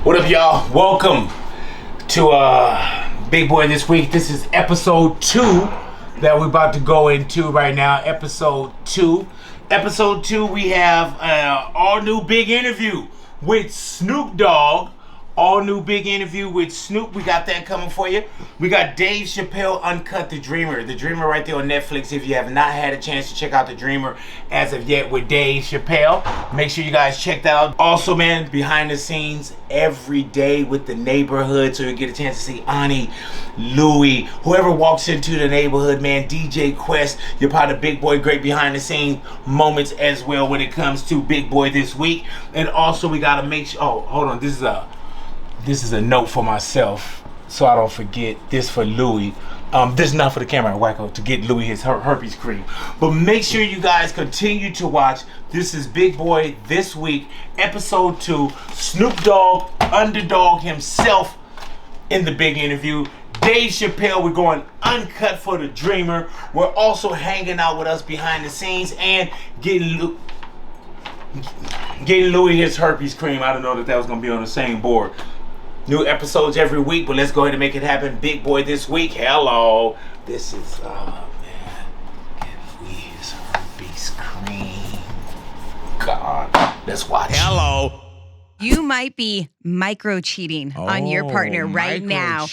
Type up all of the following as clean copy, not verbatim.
What up, y'all? Welcome to Big Boy This Week. This is episode 2 that we're about to go into right now. Episode 2. Episode 2, we have all new big interview with Snoop Dogg. All new big interview with Snoop. We got that coming for you. We got Dave Chappelle Uncut, The Dreamer. The Dreamer right there on Netflix. If you have not had a chance to check out The Dreamer as of yet with Dave Chappelle, make sure you guys check that out. Also, man, behind the scenes every day with the neighborhood, so you get a chance to see Ani, Louie, whoever walks into the neighborhood, man. DJ Quest, you're part of Big Boy. Great behind the scenes moments as well when it comes to Big Boy This Week. And also, we got to make sure. Oh, hold on. This is a note for myself, so I don't forget. This for Louie. This is not for the camera, Wacko, to get Louie his herpes cream. But make sure you guys continue to watch. This is Big Boy This Week, episode 2. Snoop Dogg, Underdog himself in the big interview. Dave Chappelle, we're going uncut for The Dreamer. We're also hanging out with us behind the scenes and getting Louie his herpes cream. I don't know that was going to be on the same board. New episodes every week, but let's go ahead and make it happen. Big Boy This Week. Hello. This is, man. Get Louie his herpes cream. God. Let's watch. Hello. You might be micro-cheating on your partner right now.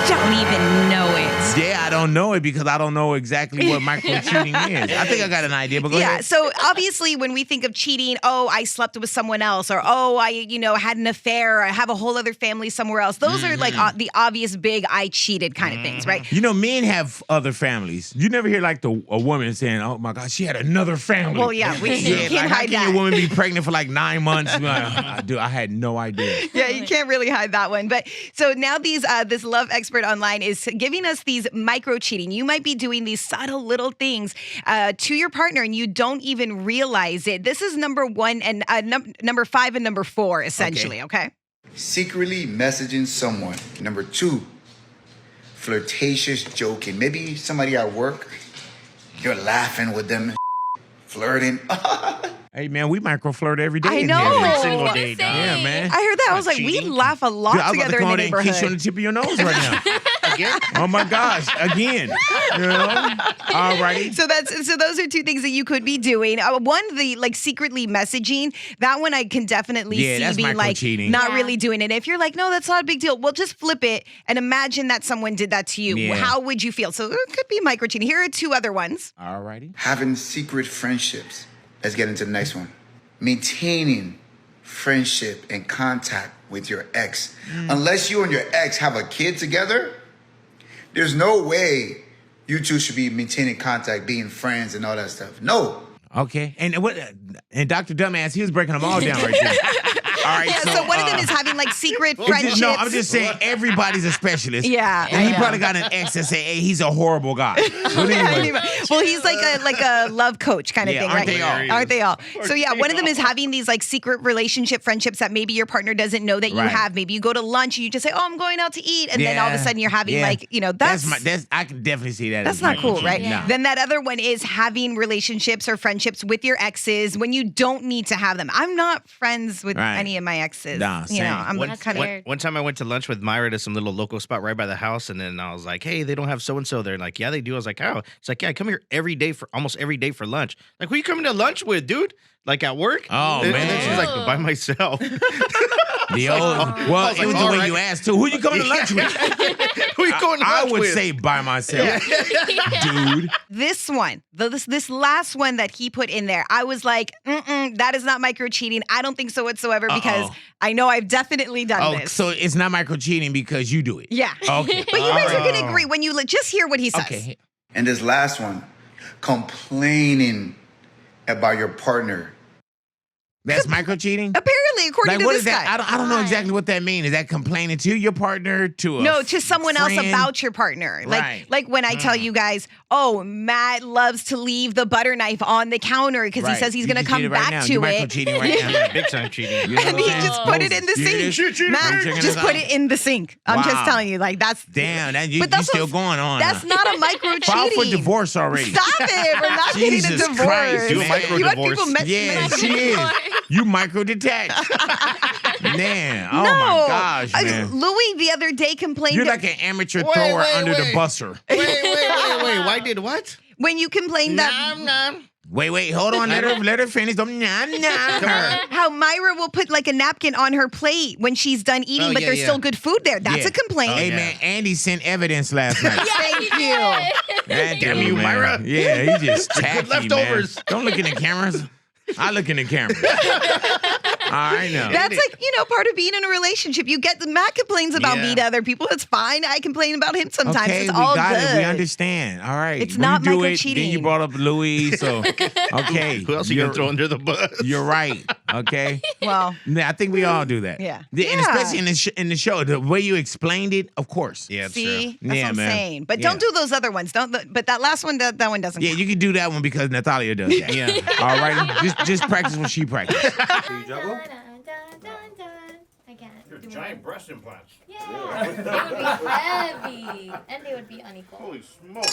Don't even know it. Yeah, I don't know it because I don't know exactly what micro-cheating is. I think I got an idea, but go ahead. So obviously when we think of cheating, I slept with someone else, or I had an affair, or I have a whole other family somewhere else. Those are like the obvious big I cheated kind of things, right? You know, men have other families. You never hear like a woman saying, "Oh my God, she had another family." Well, yeah, we can't like, hide how can that. your woman be pregnant for like 9 months? I had no idea. Yeah, you can't really hide that one. But so now this love expert online is giving us these micro-cheating. You might be doing these subtle little things to your partner and you don't even realize it. This is number 1 and number 5 and number 4, essentially, okay? Secretly messaging someone. Number 2, flirtatious joking. Maybe somebody at work, you're laughing with them, flirting. Hey, man, we micro-flirt every day. I know. Every single day, dog. Yeah, man. I heard that. I was like, we laugh a lot Dude, I was together about to in come the out and kiss you on neighborhood. the tip of your nose right now. Again? Oh my gosh, again. You know? All righty. So those are 2 things that you could be doing. One, the like secretly messaging. That one I can definitely see that's being like micro-cheating. not really doing it. If you're like, no, that's not a big deal. Well, just flip it and imagine that someone did that to you. Yeah. How would you feel? So it could be micro cheating. Here are 2 other ones. All righty. Having secret friendships. Let's get into the next one. Maintaining friendship and contact with your ex. Unless you and your ex have a kid together, there's no way you two should be maintaining contact, being friends and all that stuff. No. Okay. And Dr. Dumbass, he was breaking them all down right there. All right. Yeah, so one of them is having like secret friendships. No, I'm just saying everybody's a specialist. Yeah, And he I probably got an ex that say, hey, he's a horrible guy. But anyway. Well, he's like a love coach kind of thing, aren't right? they all? Aren't they all? So yeah, one of them is having these like secret relationship friendships that maybe your partner doesn't know that you Right. have. Maybe you go to lunch and you just say, "Oh, I'm going out to eat," and then all of a sudden you're having like, that's I can definitely see that. that's as not cool, right? No. Then that other one is having relationships or friendships with your exes when you don't need to have them. I'm not friends with Right. any of my exes. Nah, you know, same. I'm One, kind of. one time I went to lunch with Myra to some little local spot right by the house, and then I was like, hey, they don't have so-and-so. They're like, yeah, they do. I was like, how? It's like, yeah, I come here almost every day for lunch. Like, who you coming to lunch with, dude? Like at work? Oh, and man. then she's like, by myself. The old, well, it was the way you asked too. Who you coming to lunch with? Who you going to I lunch would with? say by myself, dude. This one, this last one that he put in there, I was like, that is not micro cheating. I don't think so whatsoever because I know I've definitely done this. So it's not micro cheating because you do it. Yeah. Okay. But you guys are going to agree when you just hear what he says. Okay. And this last one, complaining about your partner. That's micro cheating? Apparently, according Like, to what this is that? guy. I don't know exactly what that means. Is that complaining to your partner, to a No, to someone else friend? about your partner. Right. Like when I tell you guys, oh, Matt loves to leave the butter knife on the counter because he Right. says he's You going to just did come it right back now. to You're it. micro-cheating right now. Yeah, big time cheating. You know And what he I'm just saying? put it in the You hear sink. this? Matt, Checking just this put out. it in the sink. I'm just Wow. telling you, like that's Damn, that you But that's still what's- going on. That's not a micro cheating. File for divorce already. Stop it. We're not getting a Jesus divorce. Christ, Do a man. micro You want divorce. people Yeah, she is. You micro detach. Man, oh No. my gosh, man. Louis the other day complained You're like an amateur Wait, thrower wait, under the wait. busser. Wait. Why did what? when you complained that Nom. Wait, hold on. Let her finish. Don't nom. how Myra will put like a napkin on her plate when she's done eating, Oh, but yeah, there's yeah. still good food there. That's Yeah. a complaint. Hey, yeah. man, Andy sent evidence last night. Thank you. That Damn dude, you, man. Myra. Yeah, he just tacky, leftovers. man. Don't look in the cameras. I look in the cameras. I know. That's like, part of being in a relationship. Matt complains about Yeah. me to other people. It's fine. I complain about him sometimes. Okay, It's we all got good. it. We understand. All right. It's When not you do it, micro-cheating. Then you brought up Louis, so okay. Who else are you gonna throw under the bus? You're right. Okay. Well, Yeah, I think we all do that. Yeah. And Yeah. especially in the show, the way you explained it, of course. Yeah, it's see, true. that's Yeah, what I'm man. saying. But Yeah. don't do those other ones. But that last one, that one doesn't. Yeah, count. you can do that one because Natalia does that. Yeah. All right. Just practice what she practices. I can't. Do Giant breast implants. Yeah. They would be heavy. And they would be unequal. Holy smoke.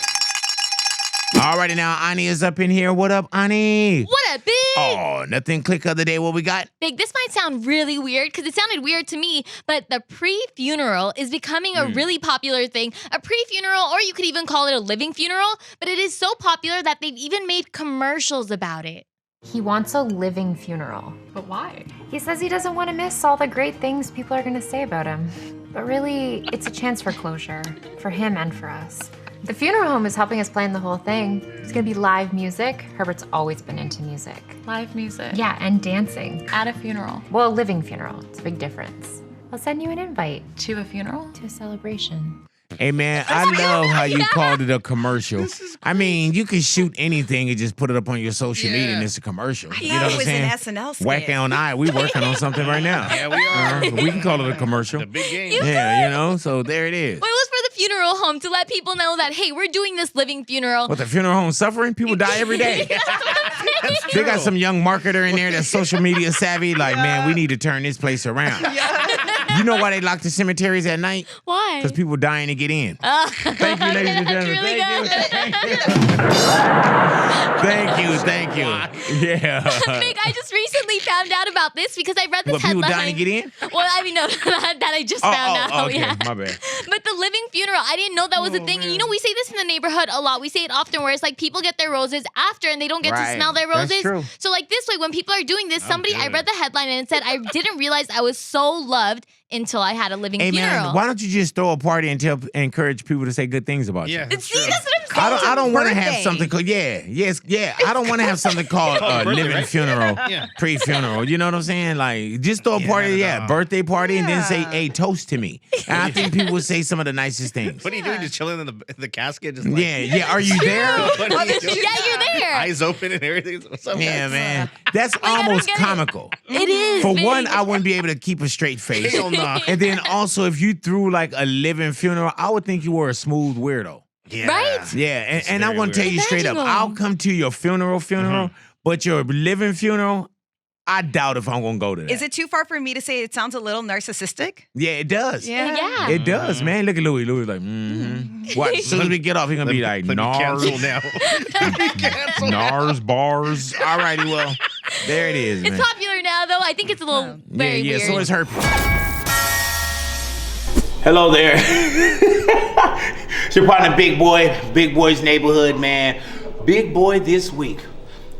All righty, now Ani is up in here. What up, Ani? What up, Big? Oh, nothing click of the day. What we got? Big, this might sound really weird because it sounded weird to me, but the pre-funeral is becoming a really popular thing. A pre-funeral, or you could even call it a living funeral, but it is so popular that they've even made commercials about it. He wants a living funeral. But why? He says he doesn't want to miss all the great things people are going to say about him. But really, it's a chance for closure, for him and for us. The funeral home is helping us plan the whole thing. There's going to be live music. Herbert's always been into music. Live music. Yeah, and dancing. At a funeral. Well, a living funeral. It's a big difference. I'll send you an invite To a funeral? to a celebration. Hey, man, I love how you called it a commercial. I mean, you can shoot anything and just put it up on your social media and it's a commercial. I You thought know it what I'm was saying? an SNL skit. Whack on eye. We working on something right now. Yeah, we are. We can call it a commercial. The big game. Yeah, so there it is. Well, it was for the funeral home to let people know that, hey, we're doing this living funeral. What, the funeral home suffering? People die every day. They got some young marketer in there that's social media savvy. Like, man, we need to turn this place around. You know why they lock the cemeteries at night? Why? Because people dying to get in. Thank you, ladies and That's gentlemen. really Thank you. Yeah. Big, I just recently found out about this because I read this What, people headline. dying to get in? Well, I mean, no, that I just found out. Okay, Yeah. my bad. But the living funeral, I didn't know that was a thing. And we say this in the neighborhood a lot. We say it often where it's like people get their roses after and they don't get Right. to smell their That's roses. true. So like this way, when people are doing this, I good. read the headline and it said, I didn't realize I was so loved until I had a living Hey, funeral. man, why don't you just throw a party and encourage people to say good things about you? Yeah. that's See, true. that's what I'm saying. I don't want to have birthday. something called I don't want to have something called a Birthday, living right? funeral, Yeah. pre-funeral. You know what I'm saying? Like, just throw a party, birthday party, and then say, "Hey, toast to me." And I think people would say some of the nicest things. What are you doing? Just chilling in the casket? Just like, Yeah. Are you there? What are you doing? Yeah, you're there. Eyes open and everything. What's up, Yeah, guys? man. That's I don't almost get it. comical. It is. For big. one, I wouldn't be able to keep a straight face. Hell no. And then also, if you threw like a living funeral, I would think you were a smooth weirdo. Yeah. Right? Yeah, and I very want to tell weird. you straight up, Imagine I'll them. come to your funeral, but your living funeral, I doubt if I'm gonna go to that. Is it too far for me to say it sounds a little narcissistic? Yeah, it does. Yeah. It does, man. Look at Louis. Louis like, What? As soon as we get off, he's gonna be like, Let me cancel NARS, now. Let me cancel. NARS bars. All righty, well, there it is, It's man. popular now, though. I think it's a little very yeah, weird. so is herpes. Hello there. It's your partner, Big Boy. Big Boy's Neighborhood, man. Big Boy this week.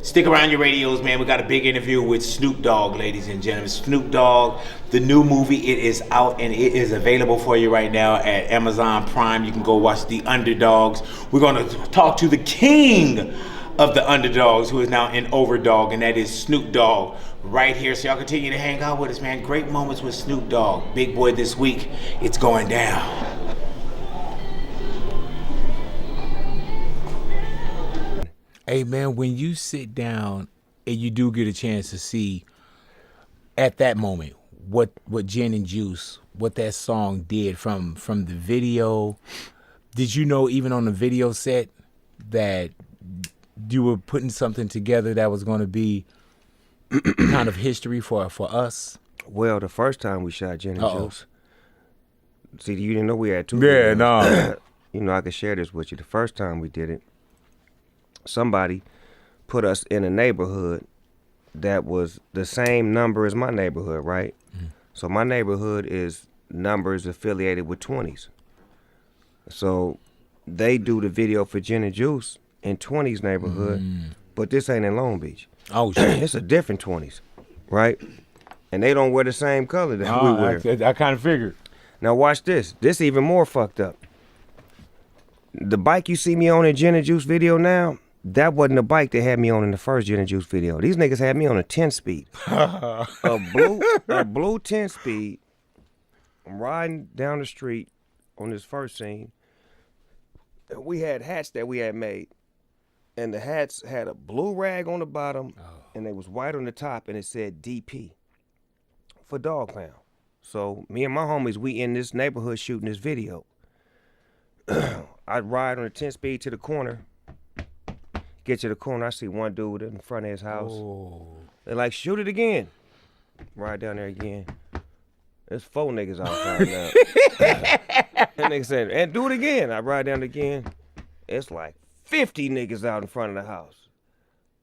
Stick around your radios, man. We got a big interview with Snoop Dogg, ladies and gentlemen. Snoop Dogg, the new movie, it is out and it is available for you right now at Amazon Prime. You can go watch The Underdogs. We're going to talk to the king of the Underdogs, who is now in Overdog, and that is Snoop Dogg right here. So y'all continue to hang out with us, man. Great moments with Snoop Dogg. Big Boy this week. It's going down. Hey, man, when you sit down and you do get a chance to see at that moment what Gin and Juice, what that song did from the video, did you know even on the video set that you were putting something together that was going to be kind of history for us? Well, the first time we shot Gin and Uh-oh. Juice, see, you didn't know we had two. Yeah, videos. no. You know, I could share this with you. The first time we did it, somebody put us in a neighborhood that was the same number as my neighborhood, right? So my neighborhood is numbers affiliated with 20s. So they do the video for Gin and Juice in 20s neighborhood, but this ain't in Long Beach. Oh, shit. It's a different 20s, right? And they don't wear the same color that we wear. I kind of figured. Now watch this. This even more fucked up. The bike you see me on in Gin and Juice video now, that wasn't the bike they had me on in the first Gin and Juice video. These niggas had me on a 10-speed. a blue 10-speed. I'm riding down the street on this first scene. We had hats that we had made. And the hats had a blue rag on the bottom, and they was white on the top, and it said DP for Dog Pound. So me and my homies, we in this neighborhood shooting this video. I'd ride on a 10-speed to the corner. Get to the corner, I see one dude in the front of his house. Oh. They're like, shoot it again. Ride down there again. There's 4 niggas outside now. And nigga said, and do it again. I ride down again. It's like 50 niggas out in front of the house.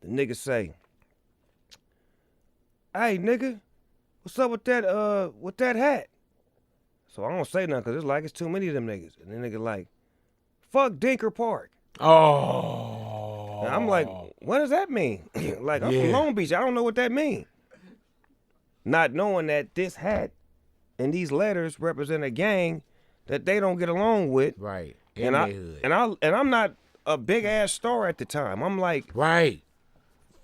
The niggas say, hey nigga, what's up with that hat? So I don't say nothing because it's like it's too many of them niggas. And then nigga like, fuck Dinker Park. Oh. And I'm like, what does that mean? Like, I'm from Long Beach. I don't know what that means. Not knowing that this hat and these letters represent a gang that they don't get along with. Right. And I'm not a big ass star at the time. I'm like, right,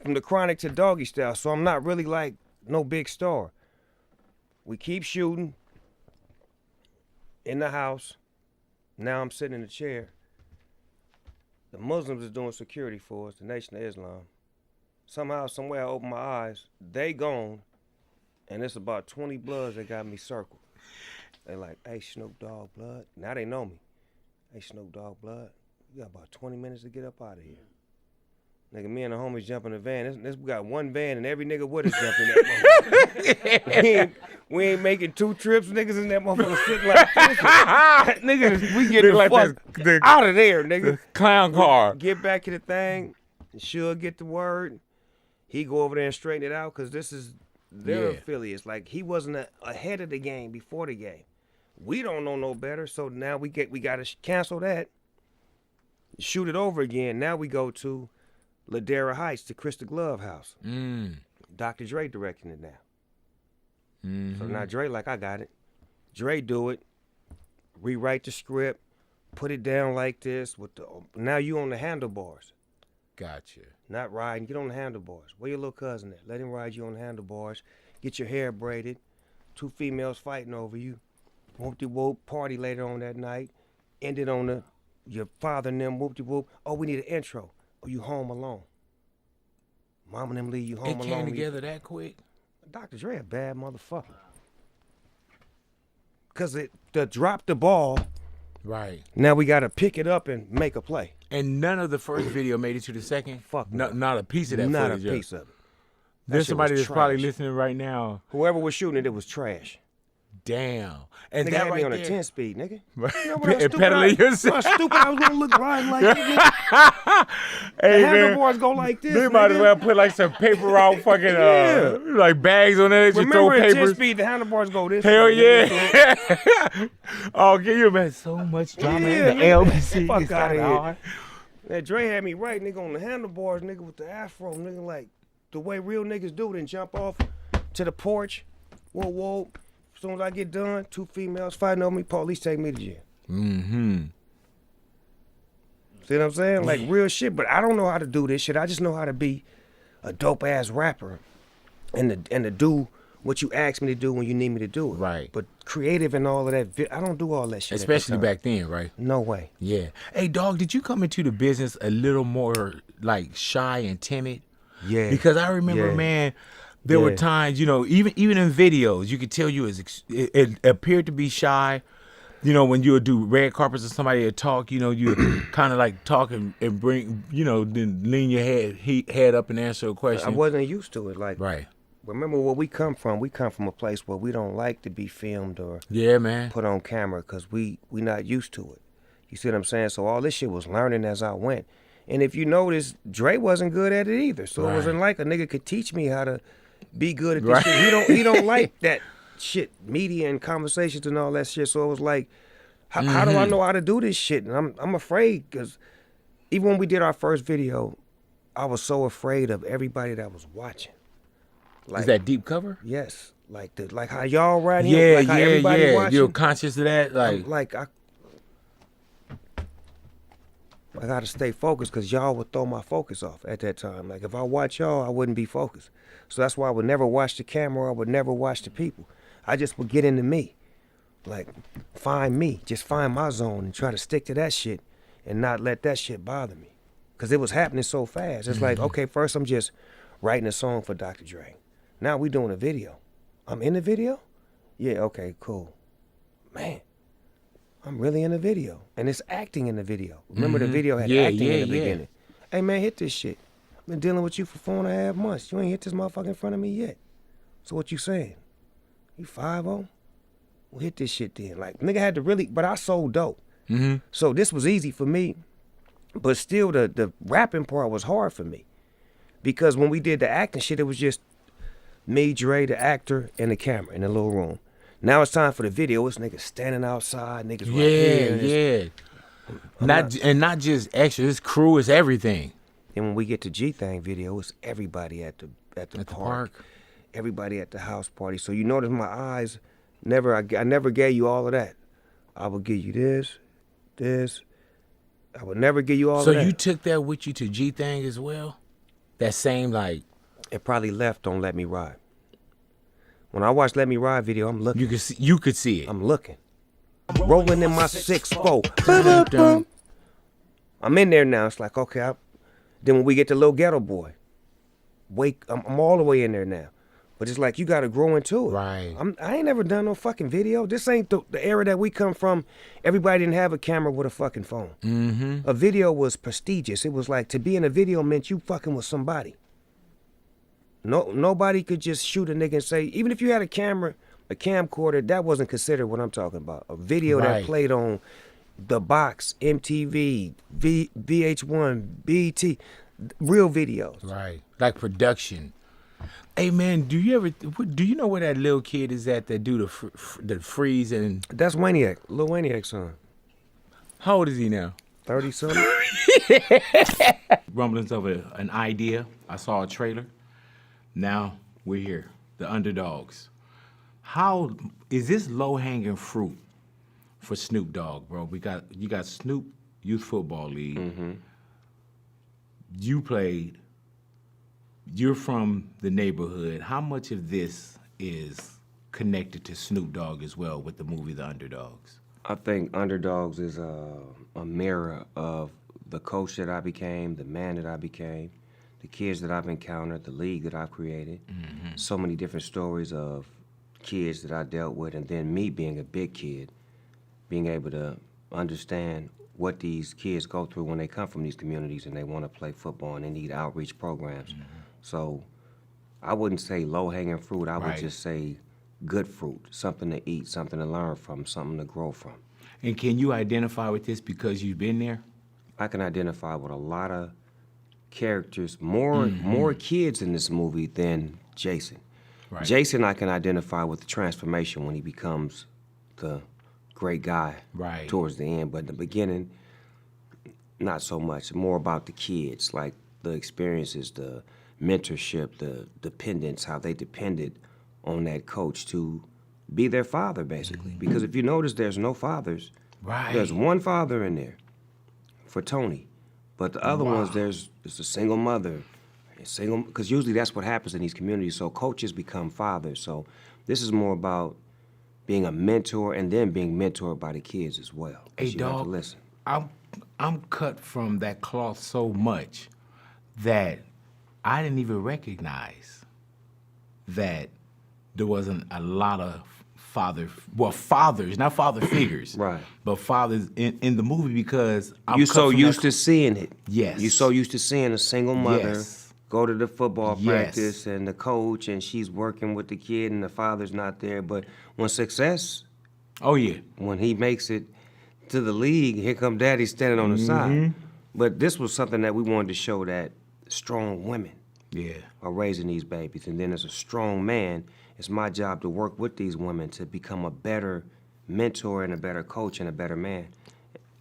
from the Chronic to Doggy Style, so I'm not really like no big star. We keep shooting in the house. Now I'm sitting in the chair. The Muslims is doing security for us, the Nation of Islam. Somehow, somewhere I open my eyes, they gone, and it's about 20 bloods that got me circled. They like, hey, Snoop Dogg blood. Now they know me. Hey, Snoop Dogg blood. You got about 20 minutes to get up out of here. Nigga, me and the homies jump in the van. We got one van and every nigga with us jump in that motherfucker. we ain't making 2 trips. Niggas in that motherfucker sitting like this. Niggas, we get the like fuck out of there, nigga. The clown car. Get back to the thing. Should get the word. He go over there and straighten it out because this is their affiliates. Like, he wasn't ahead of the game before the game. We don't know no better, so now we got to cancel that. Shoot it over again. Now we go to Ladera Heights, the Krista Glove house. Dr. Dre directing it now. So now Dre like, I got it. Dre do it. Rewrite the script. Put it down like this. Now you on the handlebars. Gotcha. Not riding. Get on the handlebars. Where your little cousin at? Let him ride you on the handlebars. Get your hair braided. 2 females fighting over you. Whoop-de-whoop. Party later on that night. Ended on your father and them. Whoop-de-whoop. Oh, we need an intro. Oh, you home alone. Mom and them leave you home alone. It came together that quick? Dr. Dre a bad motherfucker. Because to drop the ball. Right. Now we got to pick it up and make a play. And none of the first video made it to the second? Fuck no. Not a piece of that Not footage. Not a piece of it. There's somebody that's probably listening right now. Whoever was shooting it was trash. Damn. And nigga that had right me on there. a 10-speed, nigga. You know and pedaling yourself. How stupid I was going to look riding like that. Hey, the handlebars go like this, They might as well put like some paper out fucking like bags on there. Remember throw at papers. 10-speed, the handlebars go this Hell way. yeah. Oh, can you imagine so much drama in the LBC? Fuck out of here. That Dre had me right, nigga, on the handlebars, nigga, with the afro, nigga, like the way real niggas do, then jump off to the porch. Whoa, whoa. As soon as I get done, 2 females fighting over me, police take me to jail. See what I'm saying? Like real shit, but I don't know how to do this shit. I just know how to be a dope ass rapper and to do what you ask me to do when you need me to do it. Right. But creative and all of that, I don't do all that shit. Especially back then, right? No way. Yeah. Hey, dog, did you come into the business a little more like shy and timid? Yeah. Because I remember, man, there were times, you know, even in videos, you could tell you it appeared to be shy. You know, when you would do red carpets or somebody would talk, you know, you kind of like talk and bring, you know, then lean your head up and answer a question. I wasn't used to it. Like, right. Remember where we come from. We come from a place where we don't like to be filmed or put on camera because we not used to it. You see what I'm saying? So all this shit was learning as I went. And if you notice, Dre wasn't good at it either. So it wasn't like a nigga could teach me how to be good at this shit. He don't like that shit, media and conversations and all that shit. So it was like, how do I know how to do this shit? And I'm afraid, because even when we did our first video, I was so afraid of everybody that was watching. Like, is that deep cover? Yes. Like how y'all right here, like how everybody watching. You're conscious of that? I gotta stay focused, because y'all would throw my focus off at that time. Like if I watch y'all, I wouldn't be focused. So that's why I would never watch the camera. I would never watch the people. I just would get into me. Like, find me. Just find my zone and try to stick to that shit and not let that shit bother me. Because it was happening so fast. It's like, okay, first I'm just writing a song for Dr. Dre. Now we doing a video. I'm in the video? Yeah, okay, cool. Man, I'm really in the video. And it's acting in the video. Remember the video had acting in the beginning. Hey man, hit this shit. I've been dealing with you for 4.5 months. You ain't hit this motherfucker in front of me yet. So what you saying? You 5-0? Well, hit this shit then. Like, nigga had to really, but I sold dope. So this was easy for me, but still the rapping part was hard for me. Because when we did the acting shit, it was just me, Dre, the actor, and the camera in the little room. Now it's time for the video. It's niggas standing outside, niggas right here. Not just extra, it's crew, it's everything. And when we get to G-Thang video, it's everybody at the park. Everybody at the house party. So you notice my eyes, I never gave you all of that. I would give you this. I would never give you all of that. So you took that with you to G-Thang as well? That same, like... It probably left on Let Me Ride. When I watch Let Me Ride video, I'm looking. You could see it. I'm looking. Rolling in my 6'4". I'm in there now. It's like, okay. Then when we get to Lil Ghetto Boy, I'm all the way in there now. But it's like, you got to grow into it. Right. I ain't never done no fucking video. This ain't the era that we come from. Everybody didn't have a camera with a fucking phone. A video was prestigious. It was like, to be in a video meant you fucking with somebody. Nobody could just shoot a nigga and say, even if you had a camera, a camcorder, that wasn't considered what I'm talking about. A video that played on The Box, MTV, VH1, BT, real videos. Right. Like production. Hey man, do you know where that little kid is at that do the freeze and? That's Waniac, Lil Waniac's son. How old is he now? 30-something. Rumblings of an idea. I saw a trailer. Now we're here, the Underdogs. How is this low-hanging fruit for Snoop Dogg, bro? You got Snoop Youth Football League. You're from the neighborhood. How much of this is connected to Snoop Dogg as well with the movie The Underdogs? I think Underdogs is a mirror of the coach that I became, the man that I became, the kids that I've encountered, the league that I've created. So many different stories of kids that I dealt with, and then me being a big kid, being able to understand what these kids go through when they come from these communities and they want to play football and they need outreach programs. So I wouldn't say low-hanging fruit. I would just say good fruit, something to eat, something to learn from, something to grow from. And can you identify with this because you've been there? I can identify with a lot of characters, more kids in this movie than Jason. Right. Jason, I can identify with the transformation when he becomes the great guy towards the end, but in the beginning, not so much. More about the kids, like the experiences, the mentorship, the dependence, how they depended on that coach to be their father, basically. Because if you notice, there's no fathers. There's one father in there for Tony, but the other ones, there's a single mother, because usually that's what happens in these communities. So coaches become fathers. So this is more about being a mentor and then being mentored by the kids as well. Hey, you dog, have to listen. I'm cut from that cloth so much that I didn't even recognize that there wasn't a lot of fathers, not father figures, but fathers in the movie, because you're so used to seeing it. Yes. You're so used to seeing a single mother go to the football practice and the coach, and she's working with the kid and the father's not there. But when success, when he makes it to the league, here come daddy standing on the side. But this was something that we wanted to show, that strong women are raising these babies, and then there's a strong man It's my job to work with these women to become a better mentor and a better coach and a better man.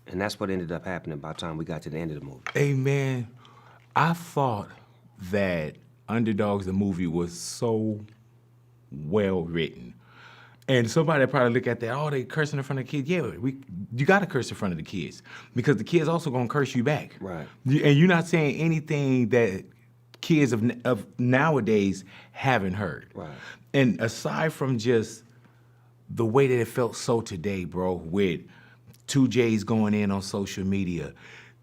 And that's what ended up happening by the time we got to the end of the movie. Hey, man, I thought that Underdogs, the movie, was so well written. And somebody probably look at that, oh, they cursing in front of the kids. Yeah, you got to curse in front of the kids because the kids also going to curse you back. Right. And you're not saying anything that kids of nowadays haven't heard. Right. And aside from just the way that it felt so today, bro, with 2J's going in on social media,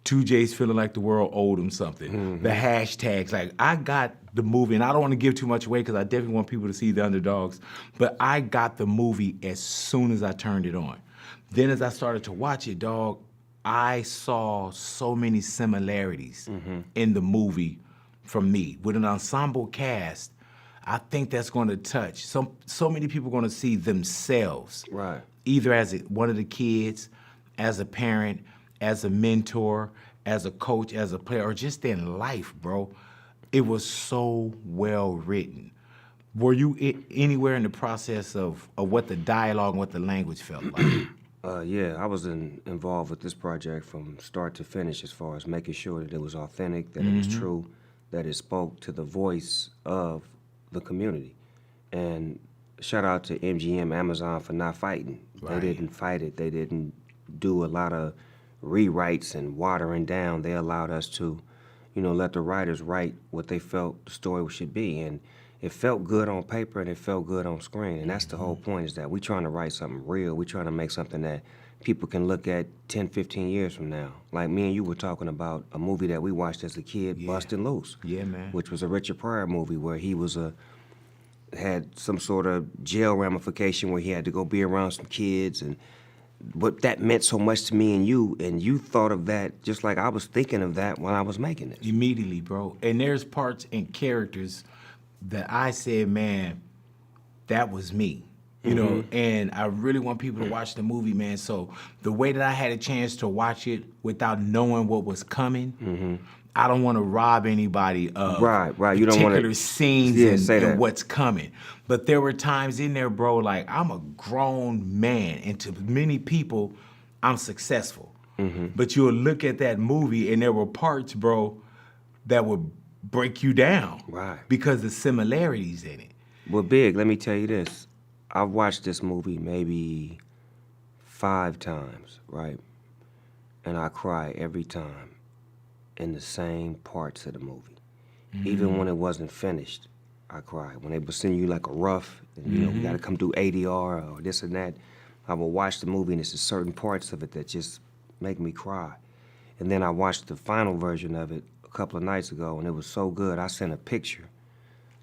2J's feeling like the world owed him something, the hashtags, like I got the movie, and I don't want to give too much away because I definitely want people to see the Underdogs, but I got the movie as soon as I turned it on. Then as I started to watch it, dog, I saw so many similarities in the movie from me. With an ensemble cast, I think that's going to touch. So many people are going to see themselves. Right. Either as one of the kids, as a parent, as a mentor, as a coach, as a player, or just in life, bro. It was so well written. Were you anywhere in the process of what the dialogue and what the language felt like? Yeah, I was involved with this project from start to finish as far as making sure that it was authentic, that it was true, that it spoke to the voice of the community. And shout out to MGM, Amazon for not fighting. Right. They didn't fight it. They didn't do a lot of rewrites and watering down. They allowed us to, let the writers write what they felt the story should be. And it felt good on paper and it felt good on screen. And that's the whole point, is that we're trying to write something real. We're trying to make something that people can look at 10, 15 years from now. Like me and you were talking about a movie that we watched as a kid, Bustin' Loose. Yeah, man. Which was a Richard Pryor movie where he was had some sort of jail ramification where he had to go be around some kids, and what that meant so much to me and you thought of that just like I was thinking of that when I was making this. Immediately, bro. And there's parts and characters that I said, man, that was me. You know, and I really want people to watch the movie, man. So the way that I had a chance to watch it without knowing what was coming, I don't want to rob anybody of right. You don't particular want scenes and what's coming. But there were times in there, bro, like I'm a grown man, and to many people, I'm successful. But you'll look at that movie, and there were parts, bro, that would break you down. Right. Because the similarities in it. Well, Big, let me tell you this. I've watched this movie maybe 5 times, right? And I cry every time in the same parts of the movie. Even when it wasn't finished, I cried. When they were sending you like a rough, and, we got to come do ADR or this and that, I would watch the movie and it's just certain parts of it that just make me cry. And then I watched the final version of it a couple of nights ago, and it was so good. I sent a picture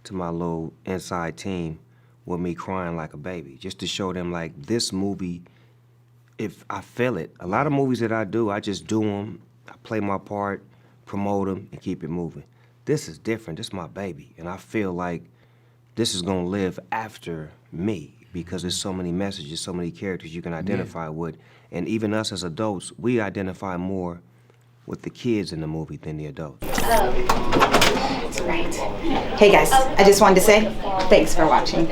to my little inside team with me crying like a baby, just to show them like this movie, if I feel it. A lot of movies that I do, I just do them, I play my part, promote them, and keep it moving. This is different. This is my baby, and I feel like this is gonna live after me because there's so many messages, so many characters you can identify with, and even us as adults, we identify more with the kids in the movie than the adults. That's right. Hey guys, I just wanted to say thanks for watching.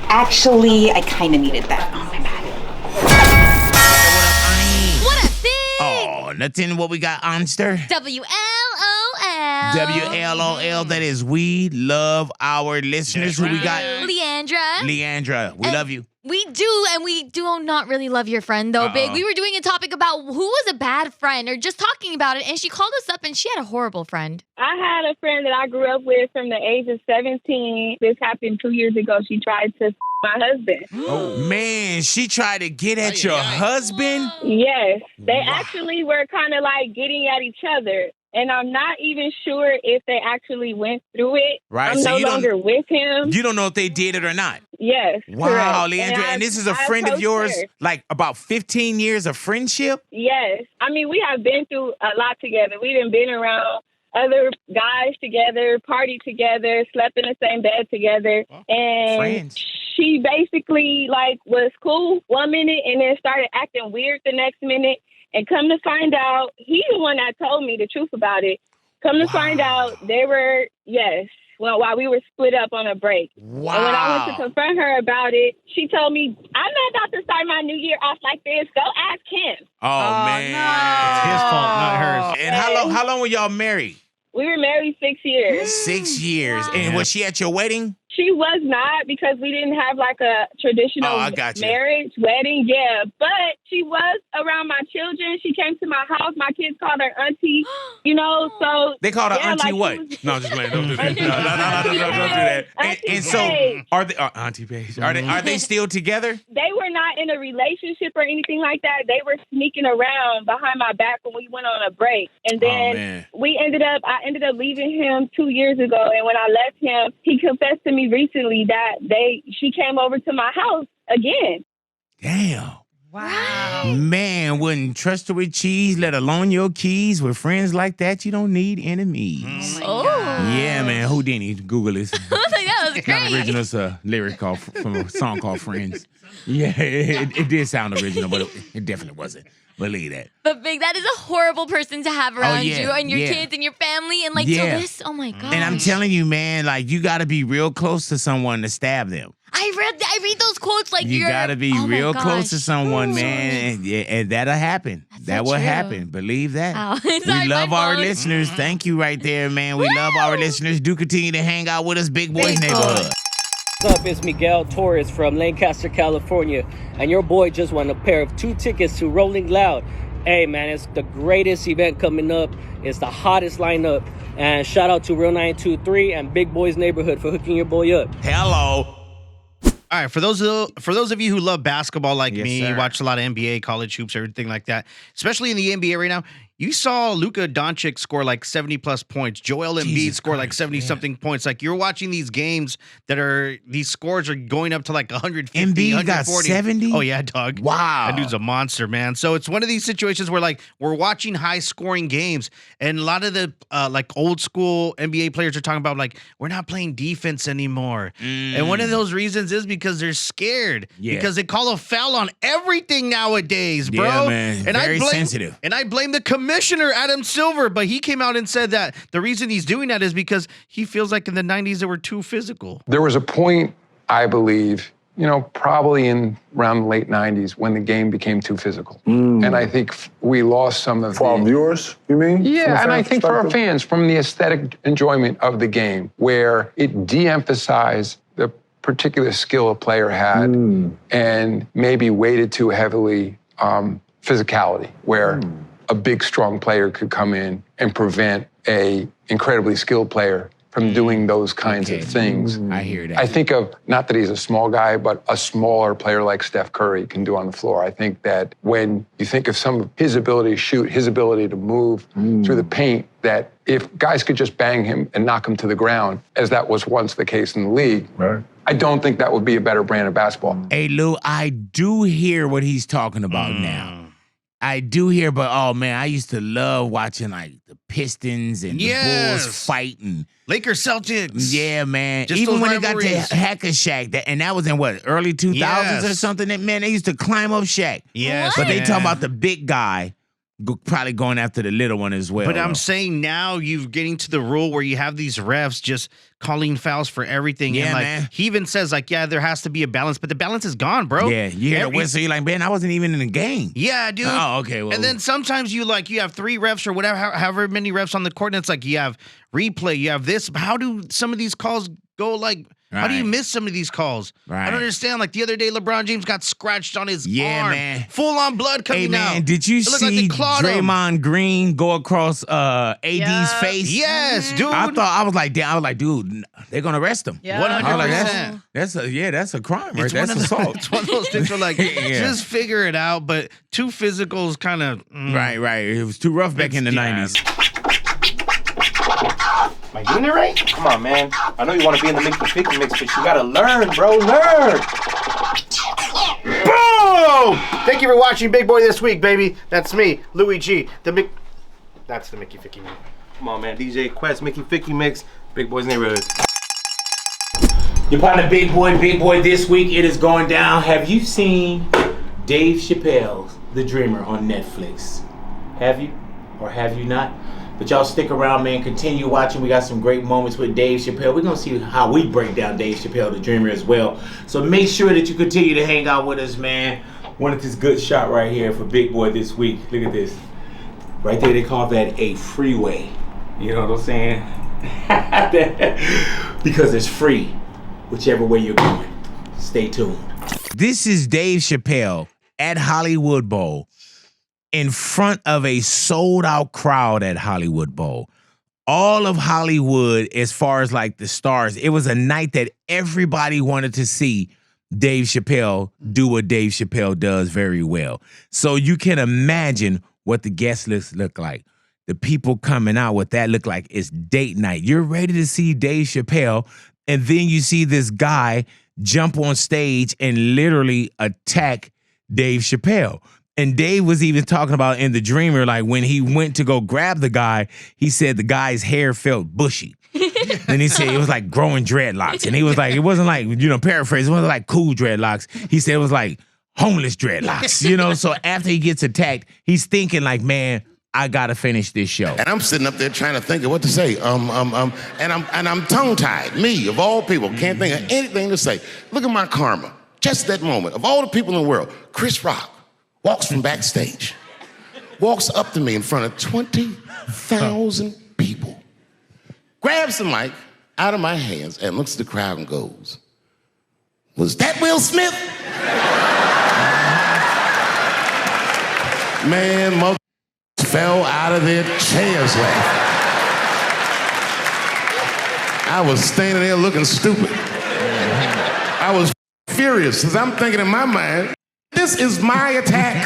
Actually, I kind of needed that. Oh, my bad. What up, Big? Oh, nothing. What we got, Onster? WLOL. WLOL. That is, we love our listeners. Who we got? Leandra. We love you. We do, and we do not really love your friend, though, Big. We were doing a topic about who was a bad friend, or just talking about it, and she called us up, and she had a horrible friend. I had a friend that I grew up with from the age of 17. This happened 2 years ago. She tried to my husband. Oh, man, she tried to get at your husband? Yes. They actually were kind of like getting at each other. And I'm not even sure if they actually went through it. Right. I'm So no longer with him. You don't know if they did it or not? Yes. Wow, correct. Leandra. And this is a friend of yours, like about 15 years of friendship? Yes. I mean, we have been through a lot together. We done been around other guys together, partied together, slept in the same bed together. And friends. She basically like was cool 1 minute and then started acting weird the next minute. And come to find out, he the one that told me the truth about it. Come to find out, they were, well, while we were split up on a break. Wow. And when I went to confront her about it, she told me, I'm not about to start my new year off like this. Go ask him. Oh man. No. It's his fault, not hers. And how long were y'all married? We were married 6 years. 6 years. And was she at your wedding? She was not, because we didn't have like a traditional marriage, wedding. Yeah, but she was around my children. She came to my house. My kids called her auntie, so. They called her auntie like what? No, just playing. Don't do that. No, don't do that. And so, are they, Auntie Paige, are they still together? They were not in a relationship or anything like that. They were sneaking around behind my back when we went on a break. And then I ended up leaving him 2 years ago. And when I left him, he confessed to me recently that she came over to my house again. Damn. Wow. Man, wouldn't trust her with cheese, let alone your keys. With friends like that, you don't need enemies. Oh. Yeah, man. Houdini, Google this. That was great. Original lyric from a song called Friends. Yeah, it did sound original, but it definitely wasn't. Believe that. But Big, that is a horrible person to have around you and your yeah. kids and your family. And like, Yeah. so this, oh my God. And I'm telling you, man, like you got to be real close to someone to stab them. I read those quotes like You got to be real close to someone, Ooh. man, and that'll happen. That will happen. Believe that. Ow. We Sorry, love my our phone. listeners. Thank you right there, man. We love our listeners. Do continue to hang out with us, Big Boy's Neighborhood. What's up? It's Miguel Torres from Lancaster, California, and your boy just won a pair of 2 tickets to Rolling Loud. Hey, man, it's the greatest event coming up. It's the hottest lineup. And shout out to Real 923 and Big Boy's Neighborhood for hooking your boy up. Hello. All right, for those of you who love basketball like me, sir. watch a lot of NBA, college hoops, everything like that, especially in the NBA right now, you saw Luka Doncic score like 70-plus points. Joel Embiid score like 70-something points. Like, you're watching these games these scores are going up to like 150, Embiid 140. got 70? Oh, yeah, dog. Wow. That dude's a monster, man. So it's one of these situations where, like, we're watching high-scoring games, and a lot of the, like, old-school NBA players are talking about, like, we're not playing defense anymore. And one of those reasons is because they're scared. Yeah. Because they call a foul on everything nowadays, bro. Yeah, man. Very blame, sensitive. And I blame the commissioner, Adam Silver, but he came out and said that the reason he's doing that is because he feels like in the 90s they were too physical. There was a point, I believe, probably in around the late 90s when the game became too physical. And I think we lost some of For our viewers, you mean? Yeah, and I think for our fans, from the aesthetic enjoyment of the game, where it de-emphasized the particular skill a player had and maybe weighted too heavily physicality, where a big, strong player could come in and prevent a incredibly skilled player from doing those kinds of things. I hear that. I think of, not that he's a small guy, but a smaller player like Steph Curry can do on the floor. I think that when you think of some of his ability to shoot, his ability to move through the paint, that if guys could just bang him and knock him to the ground, as that was once the case in the league, I don't think that would be a better brand of basketball. Hey, Lou, I do hear what he's talking about now. I do hear, but oh man, I used to love watching like the Pistons and the Bulls fighting. Lakers Celtics. Yeah, man. Just even those when it got to rivalries. Hacker Shack, and that was in what, early 2000s or something? That man, they used to climb up Shack. Yes, but they man. talking about the big guy probably going after the little one as well. But I'm saying now you're getting to the rule where you have these refs just calling fouls for everything. Yeah, and like man. he even says, like, yeah, there has to be a balance, but the balance is gone, bro. Yeah, you hear the whistle, you're like, man, I wasn't even in the game. Yeah, dude. Oh, okay. Well, and then sometimes you have 3 refs or whatever, however many refs on the court, and it's like you have replay, you have this. How do some of these calls go? Like, how do you miss some of these calls? Right. I don't understand. Like the other day, LeBron James got scratched on his arm. man. Full on blood coming out. Hey, man, did you It looked like see they clawed him. Draymond Green go across AD's face? Yes, dude. I was like, dude, they're gonna arrest him. Yeah. 100%. That's a crime, right? It's That's one of assault. It's one of those things where like, just figure it out. But too physical is kind of right. It was too rough back in the 90s. Am I doing it right? Come on, man. I know you want to be in the Mix the 50 mix, but you gotta learn, bro. Learn. Boom! Thank you for watching Big Boy This Week, baby. That's me, Louis G. That's the Mickey Ficky mix. Come on, man. DJ Quest, Mickey Ficky mix, Big Boy's Neighborhood. Your partner, Big Boy This Week. It is going down. Have you seen Dave Chappelle's The Dreamer on Netflix? Have you? Or have you not? But y'all stick around, man. Continue watching. We got some great moments with Dave Chappelle. We're going to see how we break down Dave Chappelle, the Dreamer, as well. So make sure that you continue to hang out with us, man. Wanted this good shot right here for Big Boy this week. Look at this. Right there, they call that a freeway. You know what I'm saying? Because it's free, whichever way you're going. Stay tuned. This is Dave Chappelle at Hollywood Bowl in front of a sold-out crowd at Hollywood Bowl. All of Hollywood, as far as like the stars, it was a night that everybody wanted to see Dave Chappelle do what Dave Chappelle does very well. So you can imagine what the guest list look like. The people coming out, what that look like is date night. You're ready to see Dave Chappelle, and then you see this guy jump on stage and literally attack Dave Chappelle. And Dave was even talking about in The Dreamer, like when he went to go grab the guy, he said the guy's hair felt bushy. Then he said it was like growing dreadlocks. And he was like, it wasn't like, paraphrase, it wasn't like cool dreadlocks. He said it was like homeless dreadlocks, So after he gets attacked, he's thinking like, man, I gotta finish this show. And I'm sitting up there trying to think of what to say. And I'm tongue-tied. Me, of all people, can't think of anything to say. Look at my karma. Just that moment. Of all the people in the world, Chris Rock walks from backstage, walks up to me in front of 20,000 people, grabs the mic out of my hands and looks at the crowd and goes, "Was that Will Smith?" Man, mother fell out of their chairs laughing. I was standing there looking stupid. I was furious because I'm thinking in my mind, this is my attack.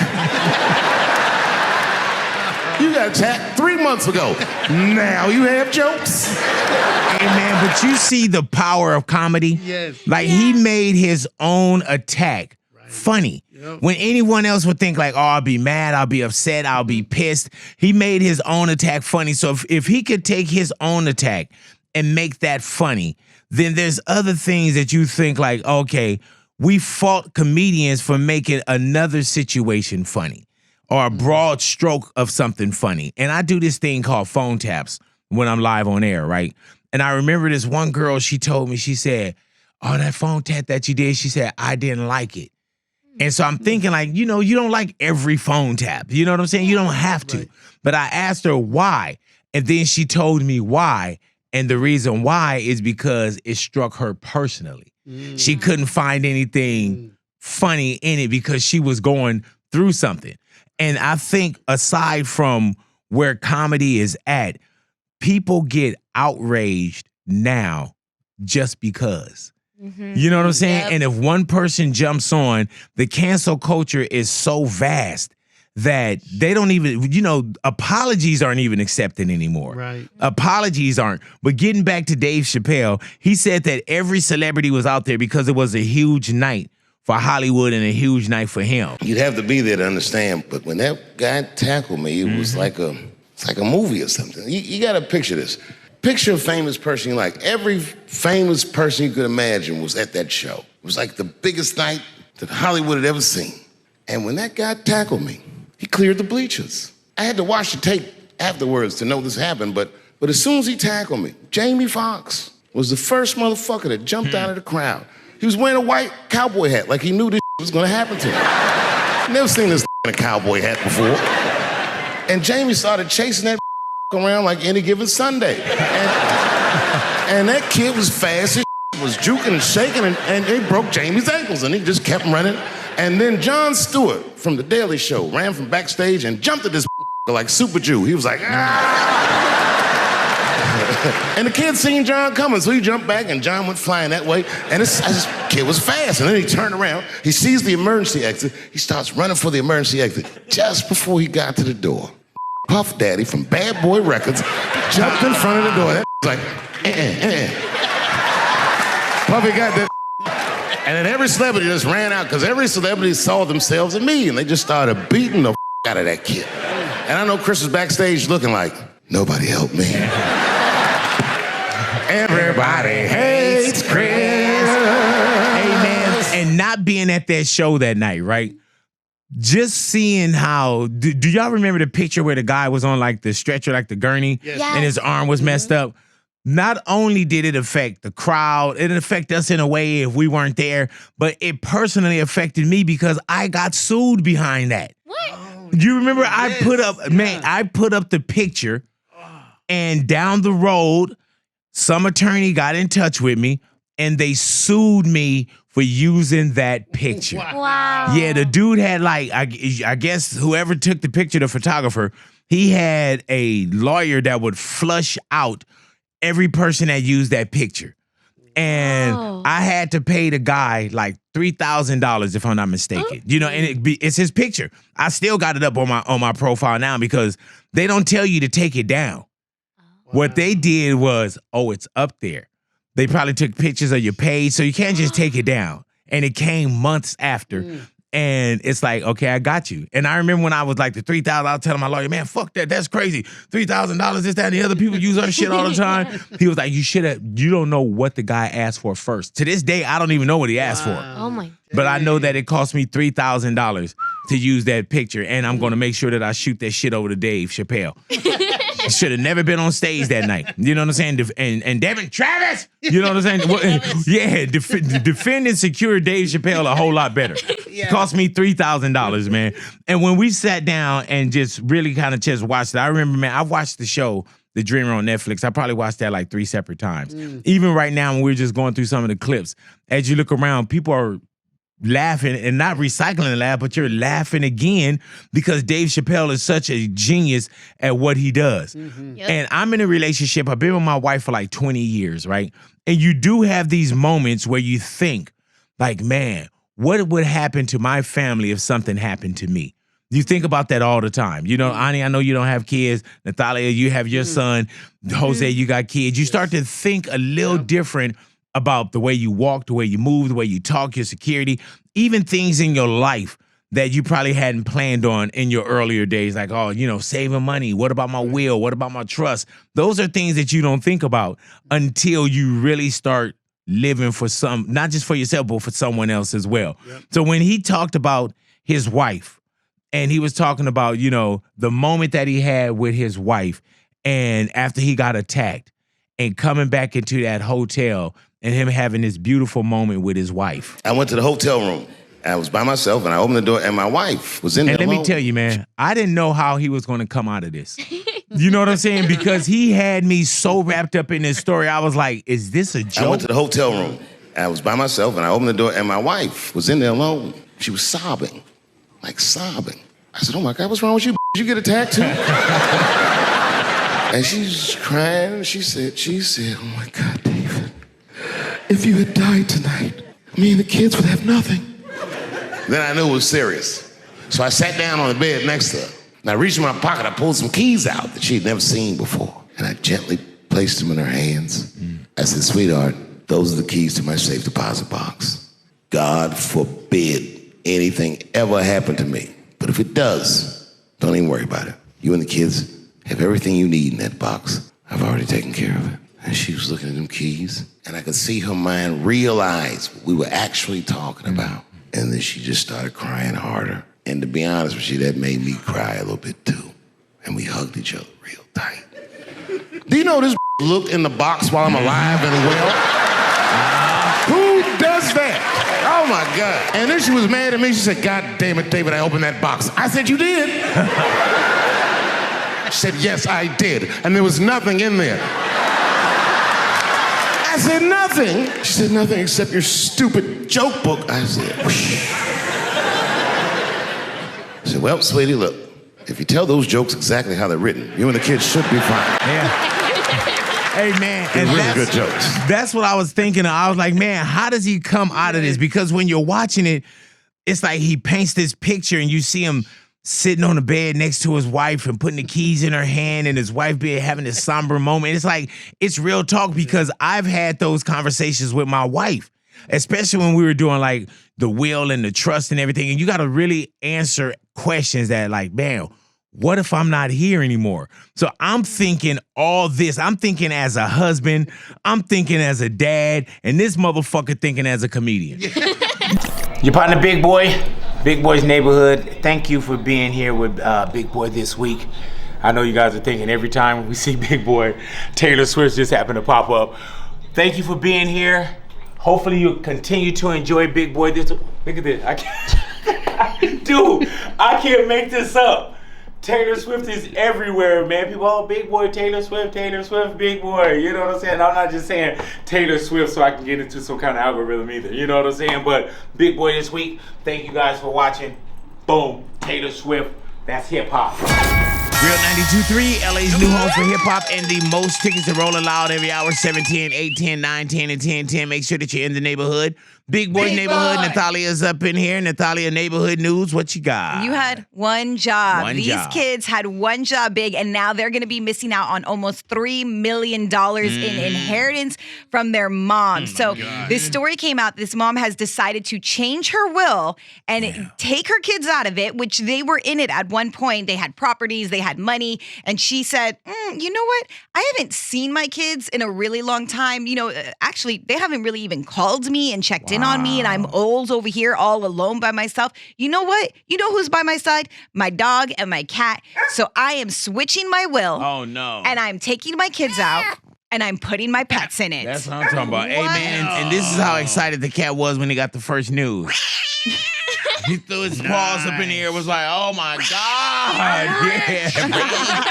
You got attacked 3 months ago. Now you have jokes. Hey man, but you see the power of comedy? Yes. Like he made his own attack funny. Yep. When anyone else would think like, oh, I'll be mad, I'll be upset, I'll be pissed. He made his own attack funny. So if he could take his own attack and make that funny, then there's other things that you think like, okay, we fault comedians for making another situation funny or a broad stroke of something funny. And I do this thing called phone taps when I'm live on air, right? And I remember this one girl, she told me, she said, oh, that phone tap that you did, she said, I didn't like it. And so I'm thinking like, you don't like every phone tap. You know what I'm saying? You don't have to. Right. But I asked her why. And then she told me why. And the reason why is because it struck her personally. She couldn't find anything funny in it because she was going through something. And I think aside from where comedy is at, people get outraged now just because. You know what I'm saying? Yep. And if one person jumps on, the cancel culture is so vast that they don't even, apologies aren't even accepted anymore. Right. Apologies aren't. But getting back to Dave Chappelle, he said that every celebrity was out there because it was a huge night for Hollywood and a huge night for him. You'd have to be there to understand, but when that guy tackled me, it was like a movie or something. You got to picture this. Picture a famous person you like. Every famous person you could imagine was at that show. It was like the biggest night that Hollywood had ever seen. And when that guy tackled me, he cleared the bleachers. I had to watch the tape afterwards to know this happened, but as soon as he tackled me, Jamie Foxx was the first motherfucker that jumped out of the crowd. He was wearing a white cowboy hat like he knew this was gonna happen to him. Never seen this in a cowboy hat before. And Jamie started chasing that around like any given Sunday. And that kid was fast, his was juking and shaking, and they broke Jamie's ankles, and he just kept running. And then Jon Stewart from The Daily Show ran from backstage and jumped at this like Super Jew. He was like, ah! And the kid seen Jon coming, so he jumped back, and Jon went flying that way. And this kid was fast, and then he turned around. He sees the emergency exit. He starts running for the emergency exit. Just before he got to the door, Puff Daddy from Bad Boy Records jumped in front of the door. That was like, Puffy got that. And then every celebrity just ran out because every celebrity saw themselves in me, and they just started beating the out of that kid. And I know Chris was backstage looking like, nobody helped me. Everybody hates Chris. Hey, man, and not being at that show that night, right? just seeing how, do y'all remember the picture where the guy was on like the stretcher, like the gurney, and his arm was messed up? Not only did it affect the crowd, it affected us in a way if we weren't there, but it personally affected me because I got sued behind that. What? You remember I put up the picture, and down the road, some attorney got in touch with me and they sued me for using that picture. Wow. Yeah, the dude had like, I guess whoever took the picture, the photographer, he had a lawyer that would flush out every person that used that picture. And I had to pay the guy like $3,000 if I'm not mistaken. You know, and it's his picture. I still got it up on my profile now because they don't tell you to take it down. What they did was, it's up there. They probably took pictures of your page, so you can't just take it down. And it came months after. And it's like, okay, I got you. And I remember when I was like the $3,000, I was telling my lawyer, man, fuck that. That's crazy. $3,000, this, that, and the other people use our shit all the time. He was like, you don't know what the guy asked for first. To this day, I don't even know what he asked for. Oh my. But I know that it cost me $3,000 to use that picture. And I'm going to make sure that I shoot that shit over to Dave Chappelle. Should have never been on stage that night. You know what I'm saying? And Devin Travis, you know what I'm saying? Yeah, defend and secure Dave Chappelle a whole lot better. Cost me $3,000, man. And when we sat down and just really kind of just watched it, I remember, man, I watched the show, The Dreamer on Netflix. I probably watched that like 3 separate times. Even right now, when we're just going through some of the clips, as you look around, people are laughing and not recycling the laugh, but you're laughing again because Dave Chappelle is such a genius at what he does. And I'm in a relationship. I've been with my wife for like 20 years, right? And you do have these moments where you think like, man, what would happen to my family if something happened to me? You think about that all the time. You know, Ani, I know you don't have kids. Natalia, you have your son. Jose, you got kids. You start to think a little different about the way you walk, the way you move, the way you talk, your security, even things in your life that you probably hadn't planned on in your earlier days, like, saving money. What about my will? What about my trust? Those are things that you don't think about until you really start living for not just for yourself, but for someone else as well. So when he talked about his wife, and he was talking about, the moment that he had with his wife, and after he got attacked, and coming back into that hotel, and him having this beautiful moment with his wife. I went to the hotel room. I was by myself, and I opened the door, and my wife was in there. And let me tell you, man, I didn't know how he was going to come out of this. You know what I'm saying? Because he had me so wrapped up in this story. I was like, is this a joke? I went to the hotel room. I was by myself, and I opened the door, and my wife was in there alone. She was sobbing, like sobbing. I said, oh, my God, what's wrong with you? Did you get attacked, too? And she's crying. She said, oh, my God, David, if you had died tonight, me and the kids would have nothing. Then I knew it was serious. So I sat down on the bed next to her. And I reached in my pocket, I pulled some keys out that she had never seen before. And I gently placed them in her hands. I said, sweetheart, those are the keys to my safe deposit box. God forbid anything ever happen to me. But if it does, don't even worry about it. You and the kids have everything you need in that box. I've already taken care of it. And she was looking at them keys, and I could see her mind realize what we were actually talking about. And then she just started crying harder. And to be honest with you, that made me cry a little bit too. And we hugged each other real tight. Do you know this looked in the box while I'm alive and well? Who does that? Oh my God. And then she was mad at me. She said, God damn it, David, I opened that box. I said, you did? She said, yes, I did. And there was nothing in there. I said, nothing. She said, nothing except your stupid joke book. I said, whoosh. I said, well, sweetie, look, if you tell those jokes exactly how they're written, you and the kids should be fine. Yeah. Hey, man. They're and really good jokes. That's what I was thinking of. I was like, man, how does he come out of this? Because when you're watching it, it's like he paints this picture and you see him sitting on the bed next to his wife and putting the keys in her hand and his wife being having this somber moment. It's like, it's real talk because I've had those conversations with my wife, especially when we were doing like the will and the trust and everything. And you got to really answer questions that like, man, what if I'm not here anymore? So I'm thinking all this. I'm thinking as a husband. I'm thinking as a dad. And this motherfucker thinking as a comedian. Your partner, Big Boy, Big Boy's Neighborhood. Thank you for being here with Big Boy this week. I know you guys are thinking every time we see Big Boy, Taylor Swift just happened to pop up. Thank you for being here. Hopefully you'll continue to enjoy Big Boy this. Look at this. I can't. Dude, I can't make this up. Taylor Swift is everywhere, man. People, oh, Big Boy, Taylor Swift, Big Boy. You know what I'm saying? I'm not just saying Taylor Swift so I can get into some kind of algorithm either. You know what I'm saying? But Big Boy this week, thank you guys for watching. Boom, Taylor Swift. That's hip hop. Real 92.3, LA's new home for hip hop, and the most tickets are rolling loud every hour. 710, 810, 910, and 1010. Make sure that you're in the neighborhood. Big Boy Neighborhood. Nathalia's up in here. Natalia, neighborhood news. What you got? You had one job. These kids had one job big, and now they're going to be missing out on almost $3 million in inheritance from their mom. So this story came out. This mom has decided to change her will and take her kids out of it, which they were in it at one point. They had properties, they had money, and she said, you know what? I haven't seen my kids in a really long time. You know, actually, they haven't really even called me and checked in on me, and I'm old over here all alone by myself. You know what? You know who's by my side? My dog and my cat. So I am switching my will. Oh, no. And I'm taking my kids out, and I'm putting my pets in it. That's what I'm talking about. Hey, man, and this is how excited the cat was when he got the first news. He threw his paws up in the air, was like, oh my God. Yeah,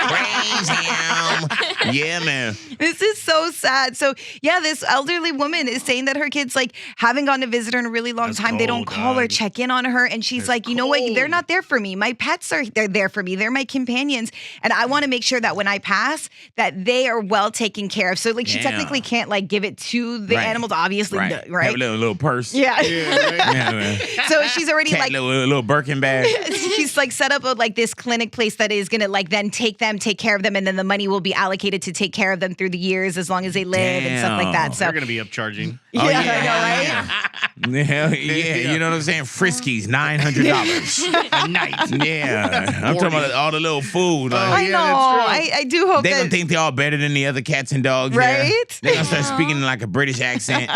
praise him. Yeah, man. This is so sad. So, yeah, this elderly woman is saying that her kids, like, haven't gone to visit her in a really long time. They don't call her, check in on her. And she's like, you know what? They're not there for me. My pets they're there for me. They're my companions. And I want to make sure that when I pass, that they are well taken care of. So, like, she technically can't, like, give it to the animals, obviously, right? Have a little purse. Yeah. Man. So she's already Cat, like little Birkin bag. She's like set up like this clinic place that is gonna like then take care of them, and then the money will be allocated to take care of them through the years as long as they live and stuff like that. So they're gonna be upcharging. Yeah, I know, right? Hell yeah, you know what I'm saying? Friskies, $900 a night. Yeah, I'm talking about all the little food. I know. I do hope they're gonna think they're all better than the other cats and dogs, right? They're gonna start speaking in like a British accent.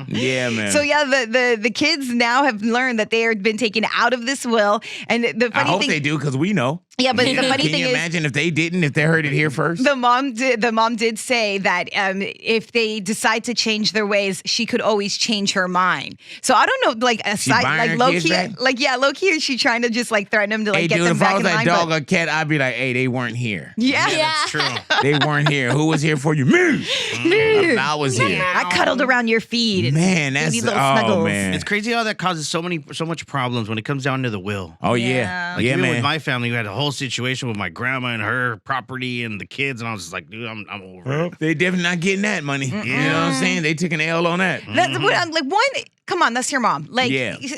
Yeah, man. So yeah, the kids now have learned that they have been taken out of this will, and the funny I hope thing, they do because we know. Yeah, but the funny thing is, can you imagine if they didn't? If they heard it here first? The mom did say that if they decide to change their ways, she could always change her mind. So I don't know, like aside, like low key, is she trying to just like threaten them to like get them back in line? If I was that dog or cat, I'd be like, hey, they weren't here. Yeah, that's true. They weren't here. Who was here for you? Me. I was here. I cuddled around your feet. And man, that's snuggles. Man. It's crazy how that causes so much problems when it comes down to the will. Oh yeah, like, yeah, even man. With my family, we had a whole situation with my grandma and her property and the kids, and I was just like, dude, I'm over it. They definitely not getting that money. You know what I'm saying? They took an L on that. That's what I'm like. One, come on, that's your mom. Like,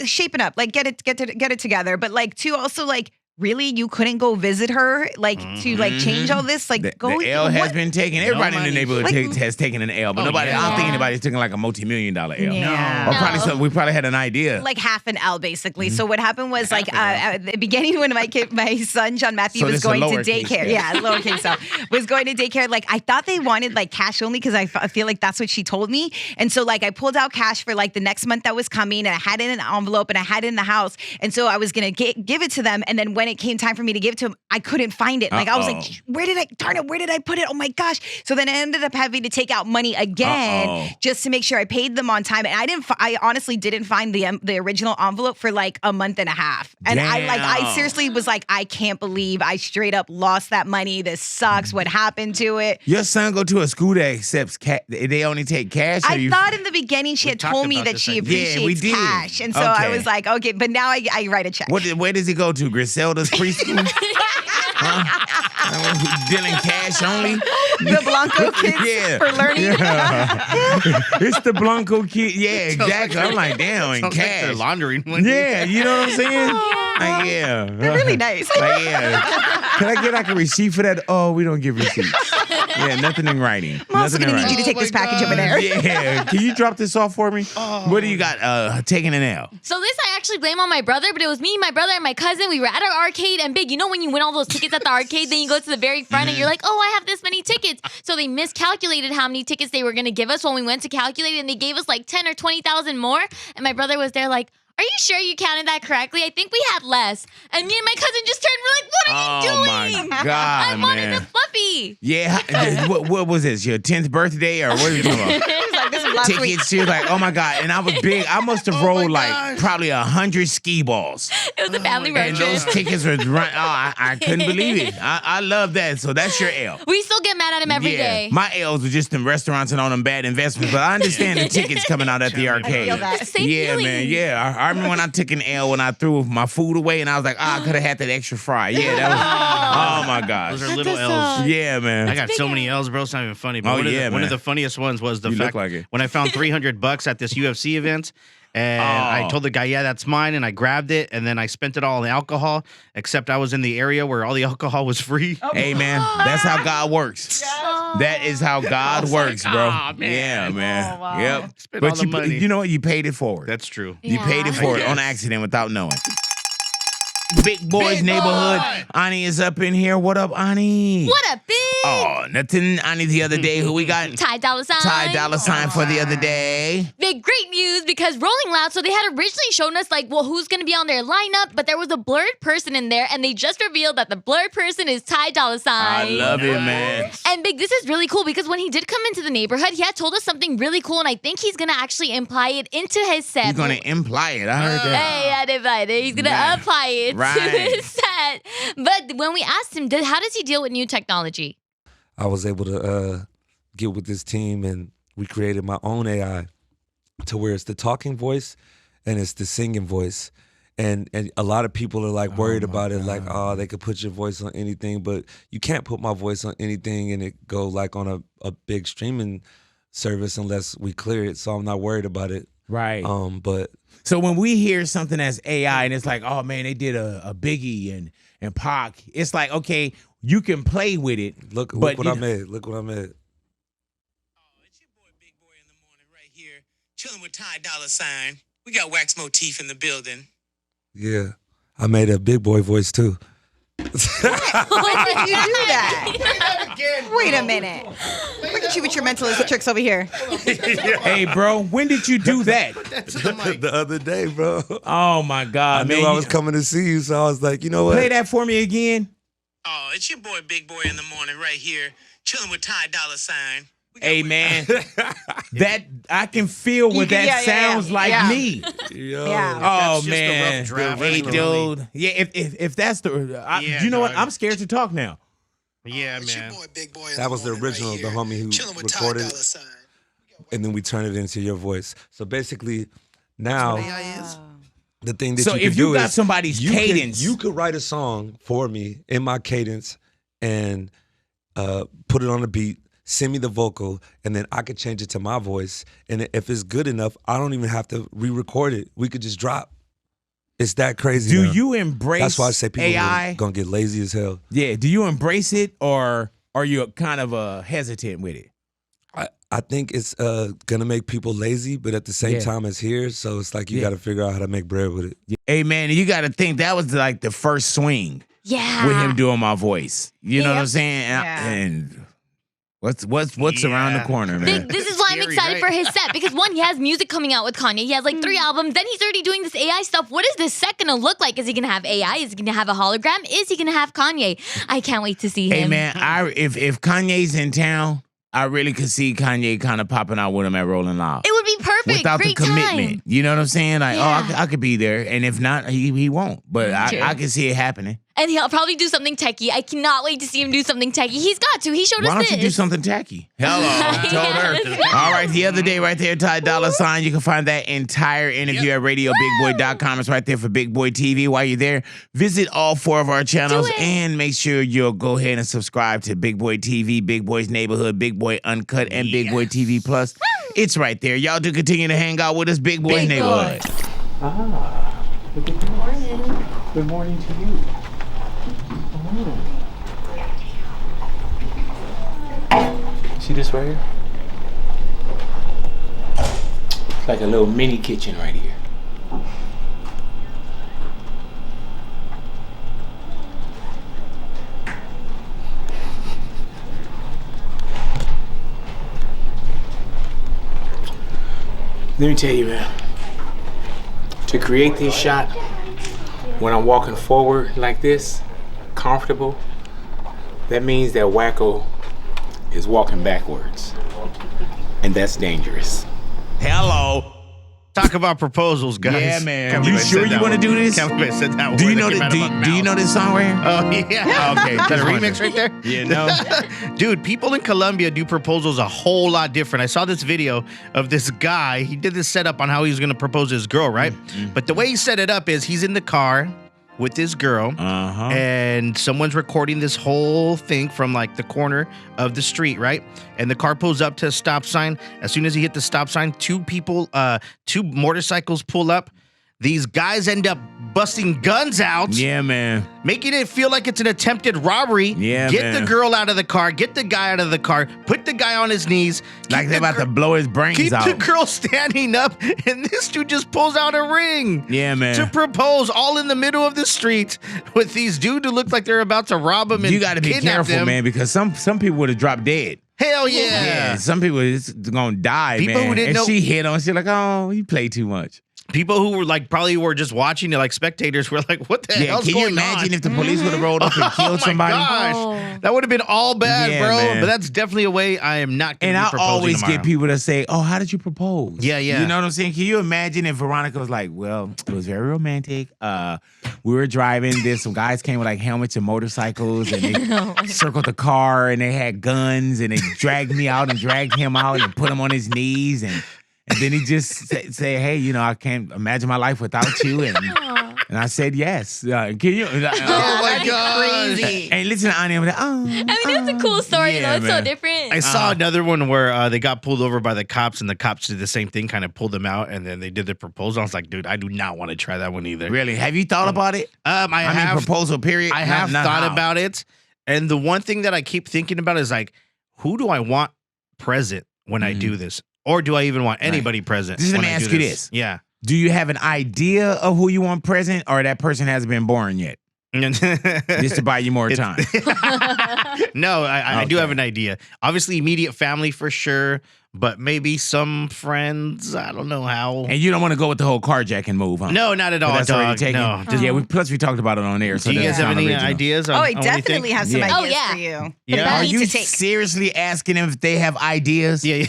shaping up, like get it together. But like, two, also like. Really, you couldn't go visit her, like to like change all this, like go. The L has been taken. Everybody in the neighborhood has taken an L, but nobody. I don't think anybody's taking like a multi-million-dollar L. Yeah. Or probably we probably had an idea. Like half an L, basically. So what happened was like at the beginning when my son John Matthew was going to daycare. Yeah, lowercase L was going to daycare. Like I thought they wanted like cash only because I feel like that's what she told me. And so like I pulled out cash for like the next month that was coming, and I had it in an envelope and I had it in the house. And so I was gonna give it to them, and then when it came time for me to give it to him, I couldn't find it. Like I was like, where did I put it? Oh my gosh. So then I ended up having to take out money again just to make sure I paid them on time. And I honestly didn't find the original envelope for like a month and a half. And I seriously was like, I can't believe I straight up lost that money. This sucks. What happened to it? Your son go to a school that accepts cash. They only take cash. I thought in the beginning she had told me that she appreciates cash. And so I was like, okay, but now I write a check. Where does he go to? Griselda's preschool? Dealing cash only? The Blanco kids for learning? Yeah. It's the Blanco kid. Yeah, exactly. I'm like, damn, and cash. Like they're laundering money. Yeah, you know what I'm saying? Like, yeah. They're really nice. Like, yeah. Can I get like a receipt for that? Oh, we don't give receipts. Yeah, nothing in writing. I'm also going to need you to take this package over there. Yeah. Can you drop this off for me? What do you got? Taking an L. So this I actually blame on my brother, but it was me, my brother, and my cousin. We were at our arcade, and Big, you know when you win all those tickets at the arcade, then you go to the very front and you're like, oh, I have this many tickets. So they miscalculated how many tickets they were going to give us when we went to calculate, and they gave us like 10 or 20,000 more. And my brother was there like, Are you sure you counted that correctly? I think we had less. And me and my cousin just turned. We're like, what are you doing? Oh my God, I wanted man. a Fluffy. Yeah, what was this? Your 10th birthday or what are you talking about? It was like, this is last week. Tickets. She was like, oh my God. And I was big. I must have rolled like probably 100 skee balls. It was a family road And trip. those tickets were run. Oh, I couldn't believe it. I love that. So that's your L. We still get mad at him every day. My L's were just in restaurants and on them bad investments. But I understand the tickets coming out at the arcade. feel that. Same Yeah, feeling. man. Yeah. I remember when I took an L when I threw my food away and I was like, I could have had that extra fry. Yeah, that was. Oh my gosh. Those are little L's. Yeah, man. I got so many L's, bro. It's not even funny. But Oh, yeah, one man. of the funniest ones was the You fact look like it. when I found $300 at this UFC event. And I told the guy, yeah, that's mine. And I grabbed it. And then I spent it all on alcohol, except I was in the area where all the alcohol was free. Hey, man. That's how God works. That is how God works, bro. "Aw, man." Yeah, man. Oh, wow. Yep. Spent But all the money. you know what? You paid it forward. That's true. You paid it forward on accident without knowing. Big Boy's neighborhood. Ani is up in here. What up, Ani? What up, Big? Oh, nothing. Ani the other day. Who we got? Ty Dolla Sign. Ty Dolla Sign for the other day. Big great news because Rolling Loud, so they had originally shown us like, well, who's gonna be on their lineup, but there was a blurred person in there, and they just revealed that the blurred person is Ty Dolla Sign. I love it, man. And Big, this is really cool because when he did come into the neighborhood, he had told us something really cool, and I think he's gonna actually imply it into his set. He's gonna imply it. I heard that. Hey, I didn't find it. He's gonna Right. apply it Right. to his set. But when we asked him, how does he deal with new technology? I was able to get with this team and we created my own AI to where it's the talking voice and it's the singing voice. And a lot of people are like worried about it, like, oh, they could put your voice on anything, but you can't put my voice on anything and it go like on a big streaming service unless we clear it. So I'm not worried about it. Right. But So when we hear something that's AI and it's like, oh man, they did a Biggie and Pac, it's like, okay, you can play with it. look but what I made. Look what I made. It's your boy Big Boy in the morning right here, chilling with Ty Dolla Sign. We got Wax Motif in the building. Yeah. I made a big boy voice too. When did you do that? Wait a minute. Look at you with your mentalist tricks over here. Hey, bro, when did you do that? The other day, bro. Oh my God, I man! knew I was coming to see you, so I was like, you know what? Play that for me again. Oh, it's your boy Big Boy in the morning right here, chilling with Ty Dolla Sign. Hey man, that I can feel what that sounds like me. Yo. Oh That's just man, a rough draft, hey originally. dude. Yeah, if that's the, Yeah, you know what? dog. I'm scared to talk now. Yeah, man. That was the original, the homie who recorded it. And then we turned it into your voice. So basically, now the thing that So you can if you do got is somebody's cadence, you could write a song for me in my cadence and put it on a beat. Send me the vocal, and then I could change it to my voice. And if it's good enough, I don't even have to re-record it. We could just drop. It's that crazy. do now. you embrace That's why I say people AI? are gonna get lazy as hell. Yeah, do you embrace it or are you kind of hesitant with it? I think it's gonna make people lazy, but at the same Yeah. time, it's here. So it's like you Yeah. got to figure out how to make bread with it. Hey man, you got to think that was like the first swing Yeah. with him doing my voice. You know what I'm Yep. saying? And what's around the corner, man? Big, this is why I'm Scary, excited right? for his set because one, he has music coming out with Kanye. He has like 3 albums. Then he's already doing this AI stuff. What is this set gonna look like? Is he gonna have AI? Is he gonna have a hologram? Is he gonna have Kanye? I can't wait to see him. Hey man, if Kanye's in town, I really could see Kanye kind of popping out with him at Rolling Loud. It would be perfect. Without Great the commitment. time. You know what I'm saying? Like, Yeah. I could be there. And if not, he won't. But True. I can see it happening. And he'll probably do something techie. I cannot wait to see him do something techie. He's got to. He showed Why us don't this. you do something tacky? Hello, I told her. All right, the other day right there, Ty Dolla Sign. You can find that entire interview at RadioBigBoy.com. It's right there for Big Boy TV. While you're there, visit all 4 of our channels and make sure you'll go ahead and subscribe to Big Boy TV, Big Boy's Neighborhood, Big Boy Uncut, and Big Boy TV Plus. It's right there. Y'all do continue to hang out with us, Big Boy's Big Boy. Neighborhood. Good morning. Good morning to you. See this right here? It's like a little mini kitchen right here. Let me tell you, man. to create this shot, when I'm walking forward like this, comfortable, that means that Wacko is walking backwards. And that's dangerous. Hello. Talk about proposals, guys. Yeah, man. You sure you want to do this? Can't believe I said that Do you word know that came out of my do you mouth. know this song right here? Oh, yeah. Okay. Is that a just remix wondering. right there? Yeah, no. Dude, people in Colombia do proposals a whole lot different. I saw this video of this guy. He did this setup on how he was going to propose to his girl, right? But the way he set it up is he's in the car with his girl, and someone's recording this whole thing from like the corner of the street, right? And the car pulls up to a stop sign. As soon as he hit the stop sign, two motorcycles pull up. These guys end up busting guns out. Yeah, man. Making it feel like it's an attempted robbery. Yeah, Get man. the girl out of the car. Get the guy out of the car. Put the guy on his knees. Like they're about to blow his brains Keep out. the girl standing up, and this dude just pulls out a ring. Yeah, man. To propose all in the middle of the street with these dudes who look like they're about to rob him and You got to be kidnap careful, them. man, because some people would have dropped dead. Hell yeah. Yeah, some people is gonna die, People man. who didn't and know- she hit on, she like, oh, you play too much. People who were like probably were just watching it, like spectators, were like, "What the Yeah, hell's can you going on?" imagine if the police would have rolled up and killed somebody? Gosh, that would have been all bad, Yeah, bro. man. But that's definitely a way I am not going And to be I proposing always tomorrow. get people to say, oh, how did you propose? Yeah, yeah. You know what I'm saying? Can you imagine if Veronica was like, well, it was very romantic. We were driving, some guys came with like helmets and motorcycles, and they circled the car, and they had guns, and they dragged me out and dragged him out and put him on his knees, and then he just say, hey, you know, I can't imagine my life without you. And I said, yes. Can you? Oh my gosh. Crazy. And listen to Anya. Like, I mean, it's a cool story, Yeah, though. It's so man. different. I saw another one where they got pulled over by the cops, and the cops did the same thing, kind of pulled them out, and then they did the proposal. I was like, dude, I do not want to try that one either. Really? Have you thought about it? I mean, proposal period. I have Not thought how. about it, and the one thing that I keep thinking about is like, who do I want present when I do this, or do I even want anybody present? Just let when me I do ask you this. Yeah. Do you have an idea of who you want present, or that person hasn't been born yet? Just to buy you more time. No, I do Okay. have an idea. Obviously, immediate family for sure, but maybe some friends. I don't know how. And you don't want to go with the whole carjacking move, huh? No, not at all, That's already dog. taken? No, Yeah, plus we talked about it on air. So Do you that guys have sound any original. ideas? On, Oh, I on what you think? definitely have some Yeah. ideas Oh, yeah. for you. Yeah. But I Are need you to take. seriously asking them if they have ideas? Yeah.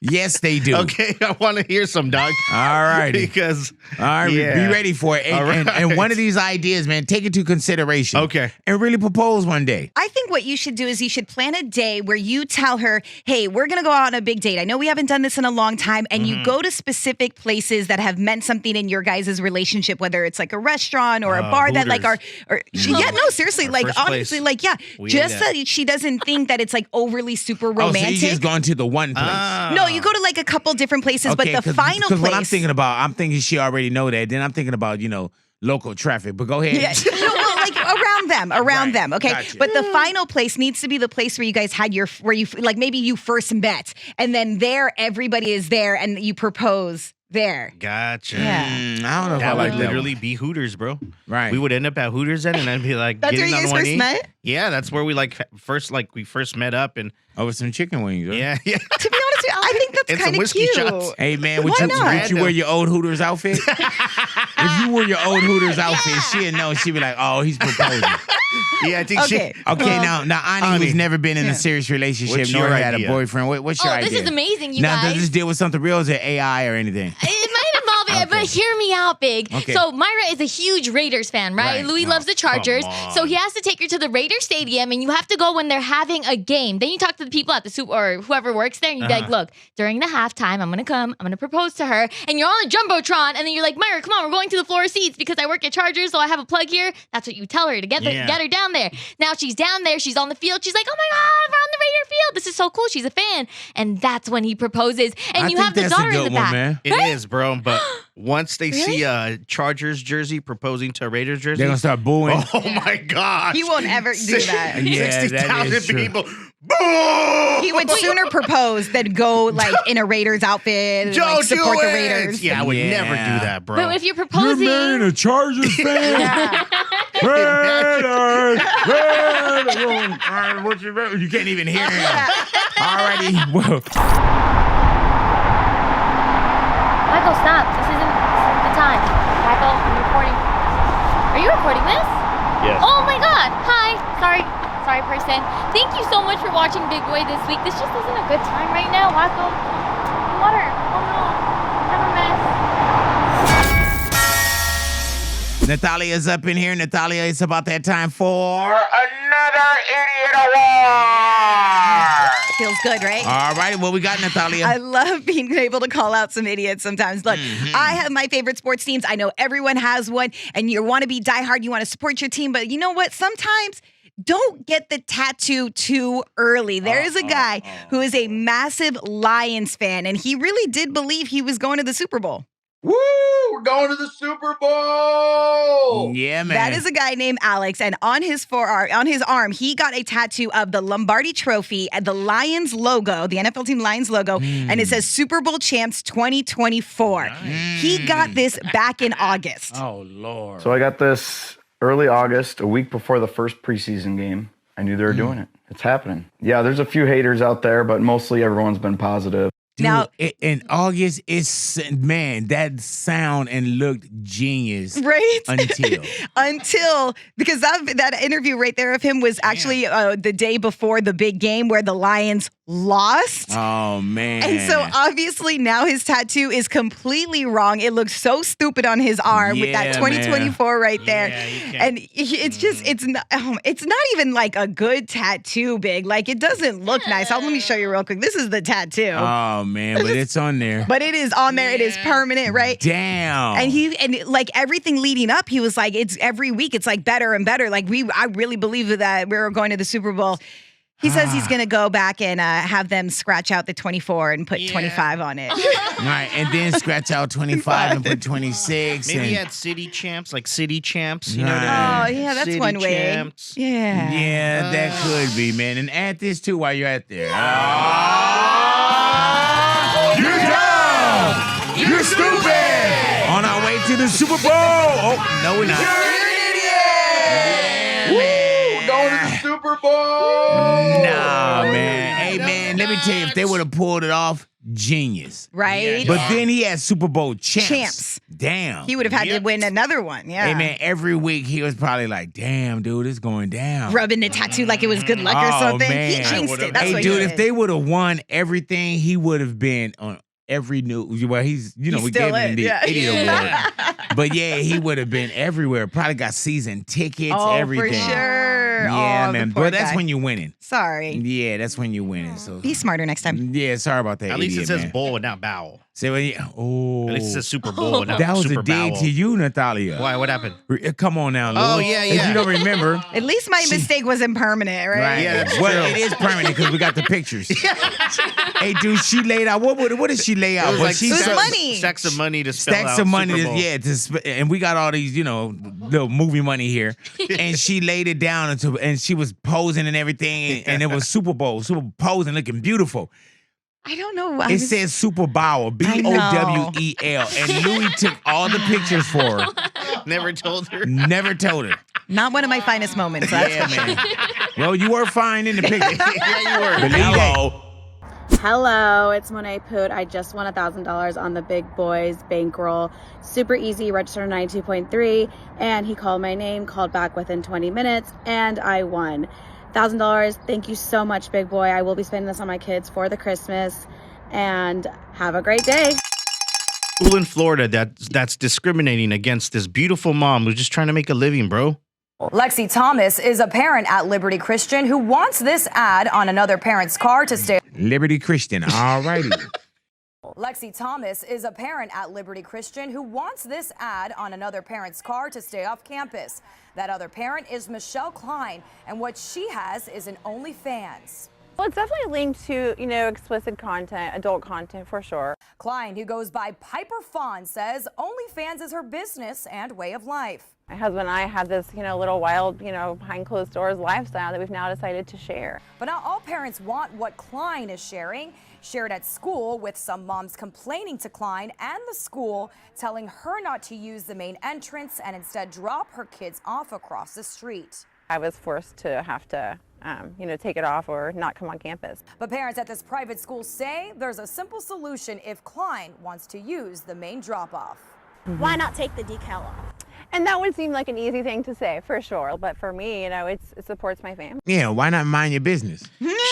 Yes, they do. Okay, I want to hear some, dog. All righty. Because All right, yeah. be ready for it. And, All and right. one of these ideas, man, take it to consideration. Okay. And really propose one day. I think what you should do is you should plan a day where you tell her, hey, we're going to go out on a big date. I know we haven't done this in a long time. And you go to specific places that have meant something in your guys' relationship, whether it's like a restaurant or a bar that like Hooters. yeah, no, seriously, Our like first honestly, place. like, yeah, We just did that. so she doesn't think that it's like overly super Oh, so romantic. you just going to the one place. No, you go to like a couple different places, but the final Because place. what I'm thinking she already know that. Then I'm thinking about, local traffic. But go ahead. Yeah, no, well, like around them, okay. Gotcha. But the final place needs to be the place where you guys had like maybe you first met, and then there everybody is there, and you propose there. Gotcha. Yeah. I don't know if I That like would that literally be Hooters, bro. Right. We would end up at Hooters then, and I'd be like, That's where getting you on guys one first knee. met? Yeah, that's where we first met up, and over some chicken wings. Huh? yeah. To be honest with you, I think And that's some kind of whiskey cute. shots. Hey man, would Why you, not? would you wear your old Hooters outfit? If you wore your old Hooters outfit, she'd know. She'd be like, "Oh, he's proposing." Yeah, I think Okay. Okay, now Ani, Ani. who's never been in a serious relationship, What's nor your had a idea? boyfriend. What's your Oh, idea? this is amazing, you now, guys. does this deal with something real? Is it AI or anything? It might involve it, but hear me out, Big. Okay. So Myra is a huge Raiders fan, right? Right. Louis Oh, loves the Chargers. come on. So he has to take her to the Raiders Stadium, and you have to go when they're having a game. Then you talk to the people at the soup or whoever works there, and you be like, look, during the halftime, I'm going to propose to her, and you're on a Jumbotron, and then you're like, Myra, come on, we're going to the floor seats because I work at Chargers, so I have a plug here. That's what you tell her to get her down there. Now she's down there, she's on the field, she's like, oh my God, we're on the Raider field. This is so cool. She's a fan. And that's when he proposes. And I you think have the that's a daughter in good the one, back. man. It is, bro. But once they see a Chargers jersey proposing to a Raiders jersey, They're gonna start booing. oh my gosh, He won't ever do that. Yeah, that 60,000 is true. people. Boo! He would sooner propose than go like in a Raiders outfit and Don't like, support do the it! Raiders. Yeah, I would Yeah. never do that, bro. But if you're proposing, a Chargers fan? Raiders, Raiders. You can't even hear him. Alrighty. Well, Michael, stop. This isn't. I'm recording. Are you recording this? Yes. Oh my God. Hi. Sorry, person. Thank you so much for watching Big Boy this week. This just isn't a good time right now. Wacko. Water. Oh no. I'm a mess. Natalia's up in here. Natalia, it's about that time for another Idiot Award. Feels good, right? All right, what we got, Natalia? I love being able to call out some idiots sometimes. Look, I have my favorite sports teams. I know everyone has one, and you want to be diehard. You want to support your team, but you know what? Sometimes don't get the tattoo too early. There is a guy who is a massive Lions fan, and he really did believe he was going to the Super Bowl. Woo! We're going to the Super Bowl! Yeah, man. That is a guy named Alex, and on his arm, he got a tattoo of the Lombardi Trophy and the Lions logo, the NFL team Lions logo, and it says Super Bowl Champs 2024. He got this back in August. Oh, Lord. So I got this early August, a week before the first preseason game. I knew they were doing it. It's happening. Yeah, there's a few haters out there, but mostly everyone's been positive. Dude, now, in August, man, that sound and looked genius. Right? Until. Because that interview right there of him was actually the day before the big game where the Lions lost. Oh, man. And so obviously now his tattoo is completely wrong. It looks so stupid on his arm with that 2024 right there. And it's just, it's not even like a good tattoo, Big. Like, it doesn't look nice. Let me show you real quick. This is the tattoo. Oh, man, but it's on there. But it is on there. It is permanent, right? Damn. And like everything leading up, he was like, it's every week, it's like better and better. Like I really believe that we were going to the Super Bowl. He says he's going to go back and have them scratch out the 24 and put 25 on it. Right, and then scratch out 25 and put 26. Maybe he had city champs, like city champs. You know what Oh, I mean? yeah, that's City one way. champs. Yeah. Yeah, that could be, man. And add this too while you're at there. You're dumb! You're stupid! On our way to the Super Bowl! Oh, no, we're not. You're an idiot! Woo! Going to the Super Bowl! Nah, man. Hey, man, let me tell you, if they would have pulled it off, genius. Right? But then he had Super Bowl champs. Champs. Damn. He would have had to win another one. Yeah. Hey, man, every week he was probably like, damn, dude, it's going down. Rubbing the tattoo like it was good luck or something. Man. He jinxed it. That's hey, what dude, he if did. they would have won everything, he would have been on every news. Well, we still gave him the is, yeah. Idiot Award. But yeah, he would have been everywhere. Probably got season tickets, everything. For sure. Yeah, Oh, man. the poor But that's guy. when you're winning. Sorry. Yeah, that's when you're winning. So Be smarter next time. yeah, sorry about that. At least it idiot, says man. bowl and not bowl. Say what? Oh, At least it says Super Bowl and not that was Super a dig Bowl. to you, Natalia. Why? What happened? Come on now, Lou. Oh, yeah, If yeah. you don't remember. At least my mistake wasn't permanent, right? Right. Yeah, that's well, true. it is permanent because we got the pictures. Hey, dude, she laid out. What did she lay out? It was like she It was said- money. Stacks of money to spell Stacks out of money, Super Bowl. and we got all these, little movie money here. And she laid it down and she was posing and everything, and it was Super Bowl, super posing, looking beautiful. I don't know. It says Super Bowl, Bowel, and Louis took all the pictures for her. Never told her. Never told her. Not one of my finest moments. That's Yeah, for sure. man. Well, you were fine in the picture. Yeah, you were. Believe that. Hello, it's Monet Poot. I just won $1,000 on the Big Boys bankroll. Super easy, registered 92.3, and he called my name, called back within 20 minutes, and I won $1,000. Thank you so much, Big Boy. I will be spending this on my kids for the Christmas, and have a great day. School in Florida that's discriminating against this beautiful mom who's just trying to make a living, bro. Lexi Thomas is a parent at Liberty Christian who wants this ad on another parent's car to stay. Liberty Christian, all righty. Lexi Thomas is a parent at Liberty Christian who wants this ad on another parent's car to stay off campus. That other parent is Michelle Klein, and what she has is an OnlyFans. Well, it's definitely linked to, explicit content, adult content for sure. Klein, who goes by Piper Fawn, says OnlyFans is her business and way of life. My husband and I had this, little wild, behind closed doors lifestyle that we've now decided to share. But not all parents want what Klein is sharing. Shared at school, with some moms complaining to Klein and the school, telling her not to use the main entrance and instead drop her kids off across the street. I was forced to have to, take it off or not come on campus. But parents at this private school say there's a simple solution if Klein wants to use the main drop-off. Why not take the decal off? And that would seem like an easy thing to say, for sure. But for me, you know, it supports my family. Yeah, why not mind your business?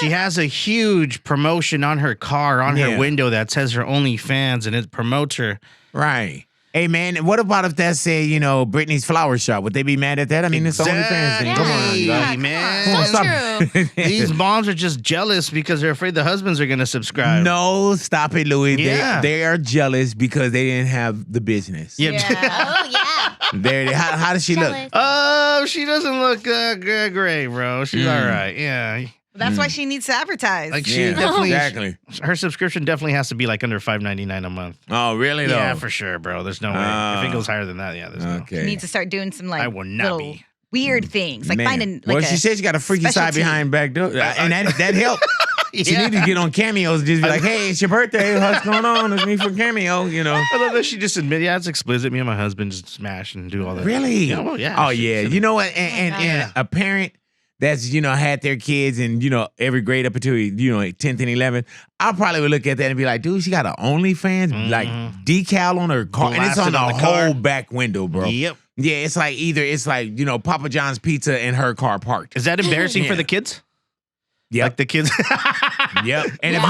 She has a huge promotion on her car, on Yeah. her window that says her OnlyFans, and it promotes her. Right. Hey, man, what about if that said, you know, Britney's flower shop? Would they be mad at that? I mean, it's the OnlyFans thing. Come on, Exactly, guys. man. Come on, stop. These moms are just jealous because they're afraid the husbands are going to subscribe. No, stop it, Louis. Yeah. They are jealous because they didn't have the business. Yeah. Oh, yeah. There, how does she look? Oh, she doesn't look great, bro. She's all right. Yeah. That's why she needs to advertise. Like she definitely, exactly. Her subscription definitely has to be like under $5.99 a month. Oh, really? Though? Yeah, for sure, bro. There's no way. If it goes higher than that, yeah, there's You need to start doing some like I will not little be. weird things, like Man. finding like well, she said she got a freaky side specialty. behind back door, and that helped. She Yeah. needed to get on Cameos, just be like, "Hey, it's your birthday. What's going on? It's me for Cameo." You know. I love that she just admitted, yeah, it's explicit. Me and my husband just smash and do all that. Really? Yeah, well, yeah. Oh yeah. You know what? And a parent that's had their kids in every grade up until 10th and 11th, I probably would look at that and be like, dude, she got an OnlyFans like decal on her car, and it's on Blasted the on the car. whole back window, bro. Yep. Yeah, it's like Papa John's Pizza and her car parked. Is that embarrassing for the kids? Yeah, like the kids. Yep. And if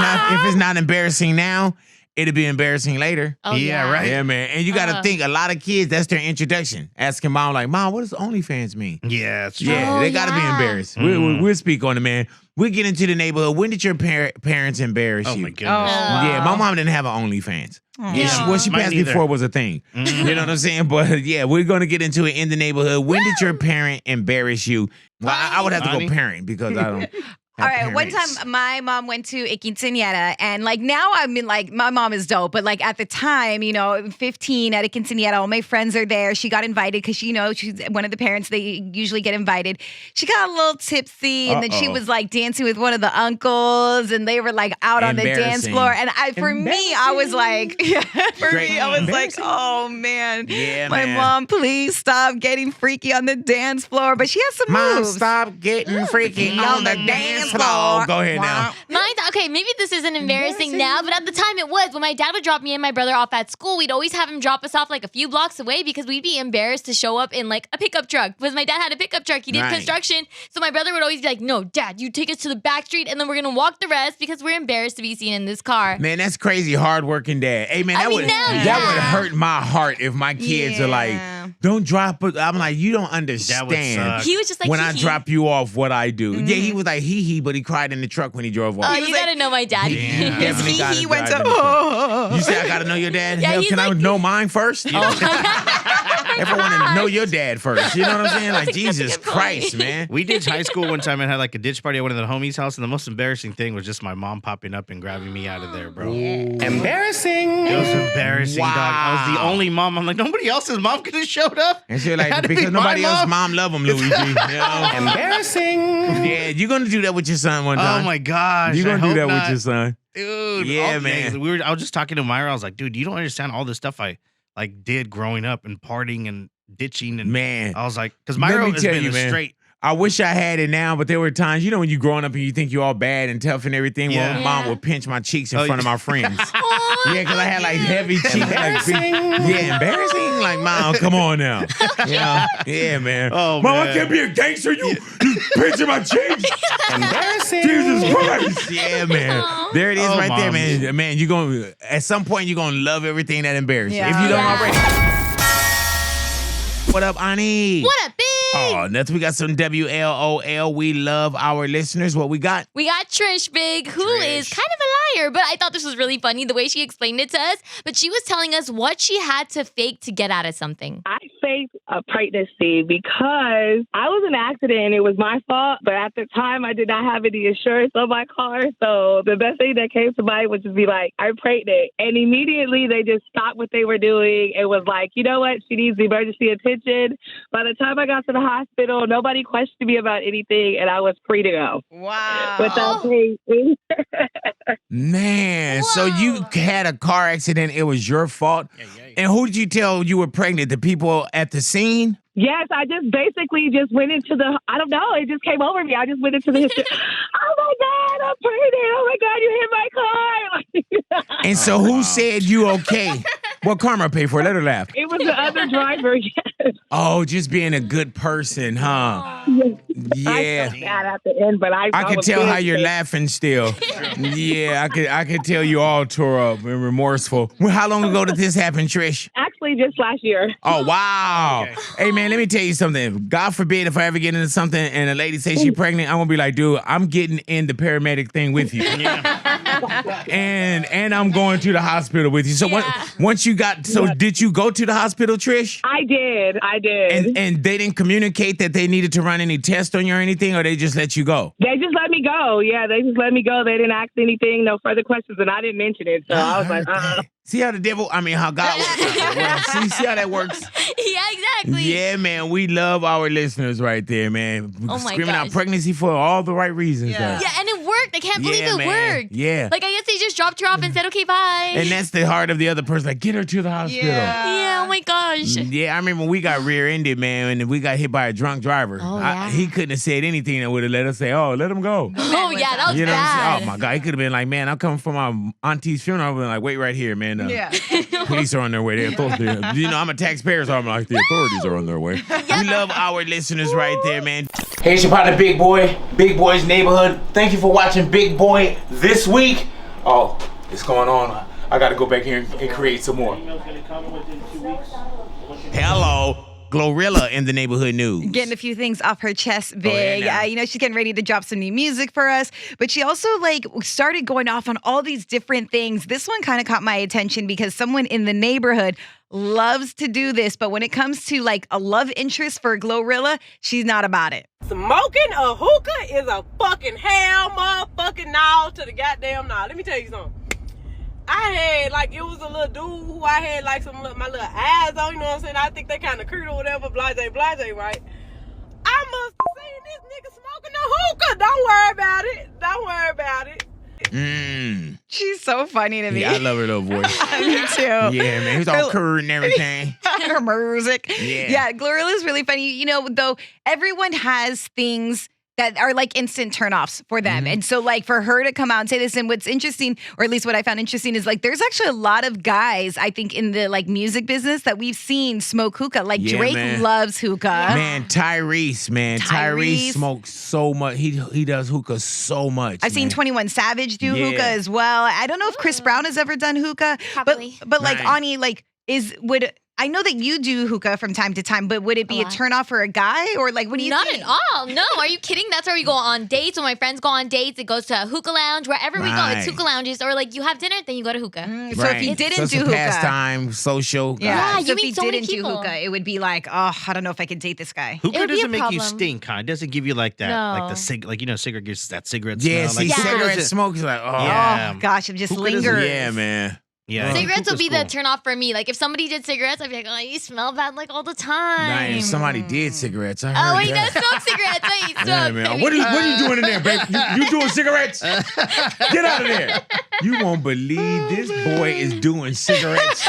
it's not embarrassing now, it'll be embarrassing later. Oh, yeah. right. Yeah, man. And you got to think, a lot of kids, that's their introduction. Asking mom, like, Mom, what does OnlyFans mean? Yeah, it's true. Yeah, they got to be embarrassed. We'll speak on it, man. We'll get into the neighborhood. When did your parents embarrass you? Oh, my goodness. Yeah, my mom didn't have an OnlyFans. Yeah, what she Mine passed neither. before was a thing. You know what I'm saying? But yeah, we're going to get into it in the neighborhood. When did your parent embarrass you? Well, I would have to go parent because I don't. All right, one time my mom went to a quinceañera, and like now I mean like my mom is dope, but like at the time, 15 at a quinceañera, all my friends are there. She got invited because she's one of the parents. They usually get invited. She got a little tipsy, and then she was like dancing with one of the uncles, and they were like out on the dance floor. And for me, I was like, I was like, oh man, my mom, please stop getting freaky on the dance floor. But she has some Mom, moves. stop getting freaky on the dance floor. Go ahead now. Okay, maybe this isn't embarrassing now, but at the time it was. When my dad would drop me and my brother off at school, we'd always have him drop us off like a few blocks away because we'd be embarrassed to show up in like a pickup truck. Because my dad had a pickup truck. He did construction. So my brother would always be like, no, Dad, you take us to the back street and then we're going to walk the rest because we're embarrassed to be seen in this car. Man, that's crazy. Hardworking dad. Hey, man, that would hurt my heart if my kids are like, don't drop it. I'm like, you don't understand. He was just like, when I hee-hee. drop you off, what I do. Yeah, he was like, hee, but he cried in the truck when he drove off. Oh, you got to know my dad. Definitely he gotta went drive to. in the truck. You say I got to know your dad? Yeah, Hell, he's can I like- know mine first? If I want to know your dad first. You know what I'm saying? Like, Jesus Christ, man. We ditched high school one time and had like a ditch party at one of the homies' house, and the most embarrassing thing was just my mom popping up and grabbing me out of there, bro. Embarrassing. It was embarrassing, dog. I was the only mom. I'm like, nobody else's mom could have showed up. And she's It had like, to be because my nobody else's mom. mom love him, Luigi. You know? Embarrassing. Yeah, you're going to do that with your son one time. Oh my gosh. You're going to I do that hope with not. your son. Dude, Yeah, man. I was just talking to Myra. I was like, dude, you don't understand all the stuff I like did growing up and partying and ditching and Man. I was like, because Let Myra me has tell been you, a man. straight. I wish I had it now, but there were times, when you growing up and you think you're all bad and tough and everything. Yeah. Well, mom would pinch my cheeks in Oh, front of my friends. Yeah, because I had like heavy cheeks. Embarrassing. Like, mom, come on now. Yeah, man. Oh, Mom, man. I can't be a gangster. You pinching my cheeks. Embarrassing. Jesus Christ. Yeah, man. There it is Oh, right there, moms. man. Man, you're going to, at some point, you're going to love everything that embarrasses you. Yeah. If you don't already. What up, Ani? What up, big? Oh, next we got some WLOL. We love our listeners. What we got? We got Trish Big, who is kind of a liar, but I thought this was really funny the way she explained it to us. But she was telling us what she had to fake to get out of something. I faked a pregnancy because I was in an accident and it was my fault. But at the time, I did not have any insurance on my car. So the best thing that came to mind was just be like, I'm pregnant. And immediately they just stopped what they were doing and was like, you know what? She needs emergency attention. By the time I got to the hospital, nobody questioned me about anything and I was free to go. Wow. Without paying. Man, so you had a car accident. It was your fault. And who did you tell you were pregnant? The people at the scene? Yes, I just basically just went into I don't know, it just came over me. I just went into the history. Oh my God, I'm pregnant. Oh my God, you hit my car. And so who said you okay? Well, Karma paid for it. Let her laugh. It was the other driver. Yes. Oh, just being a good person, huh? Yeah. I felt bad at the end, but I can was tell good, how you're so- laughing still. Yeah, I could tell you all tore up and remorseful. Well, how long ago did this happen, Trish? Actually, just last year. Oh, wow. Hey, man, let me tell you something. God forbid if I ever get into something and a lady says she's pregnant, I'm going to be like, dude, I'm getting in the paramedic thing with you. And I'm going to the hospital with you. So once you got, did you go to the hospital, Trish? I did. And they didn't communicate that they needed to run any tests on you or anything, or they just let you go? They just let me go. Yeah, they just let me go. They didn't ask anything, no further questions, and I didn't mention it. So I was like, See how how God works. See how that works? Yeah, exactly. Yeah, man, we love our listeners right there, man. Oh my Screaming out gosh. pregnancy for all the right reasons. Yeah, and it worked. I can't believe Yeah, it man. worked. Yeah. Like, I guess they just dropped her off and said, okay, bye. And that's the heart of the other person. Like, get her to the hospital. Yeah, oh my gosh. Yeah, I remember when we got rear-ended, man, and we got hit by a drunk driver. Oh, yeah. He couldn't have said anything that would have let us say, oh, let him go. Oh, yeah, that was You know what I'm bad. saying? Oh, my God. He could have been like, man, I'm coming from my auntie's funeral. I've been like, wait right here, man. Yeah. Police are on their way. You know, I'm a taxpayer, so I'm like, the authorities are on their way. We love our listeners right there, man. Hey, it's your partner, Big Boy. Big Boy's Neighborhood. Thank you for watching Big Boy this week. Oh, it's going on. I got to go back here and create some more. Hello. Glorilla in the neighborhood news. Getting a few things off her chest big. now. She's getting ready to drop some new music for us. But she also started going off on all these different things. This one kind of caught my attention because someone in the neighborhood loves to do this. But when it comes to a love interest for Glorilla, she's not about it. Smoking a hookah is a fucking hell motherfucking no to the goddamn no. Let me tell you something. I had, it was a little dude who I had, my little eyes on, you know what I'm saying? I think they kind of crude or whatever, blase, right? I must have seen this nigga smoking a hookah. Don't worry about it. Don't worry about it. She's so funny to me. Yeah, I love her little voice. Me too. Yeah, man. He's all curd and everything. Her music. Yeah. Glorilla's really funny. Though everyone has things that are instant turnoffs for them. And so for her to come out and say this, and what's interesting, or at least what I found interesting, is there's actually a lot of guys, I think, in the music business that we've seen smoke hookah. Yeah, Drake man. loves hookah. Man, Tyrese smokes so much. He does hookah so much. I've seen 21 Savage do Yeah. hookah as well. I don't know if Chris Brown has ever done hookah. Probably. But Right. Ani, I know that you do hookah from time to time, but would it be a turnoff for a guy, or what do you Not think? at all. No, are you kidding? That's where we go on dates. When my friends go on dates, it goes to a hookah lounge. Wherever we go, Right. it's hookah lounges. Or you have dinner, then you go to hookah. So if you didn't it's do a hookah, pastime, social. yeah. Yeah, So you if he meet so many didn't do people. hookah, it would be I don't know if I could date this guy. Hookah would be a doesn't make you problem. stink, huh? It doesn't give you that, No. cigarette gives that cigarette Yeah, smell. see, cigarette smoke is Yeah. Oh gosh, it just Hookah doesn't- lingers. Yeah, man. Yeah. Cigarettes will be Hookah's the turn off for me. If somebody did cigarettes, I'd be like, oh, you smell bad all the time. Nah, if somebody did cigarettes, I heard Oh, he that. does smoke cigarettes. Wait, Yeah, stop. man. baby. What are you doing in there, babe? You doing cigarettes? Get out of there. You won't believe this boy is doing cigarettes.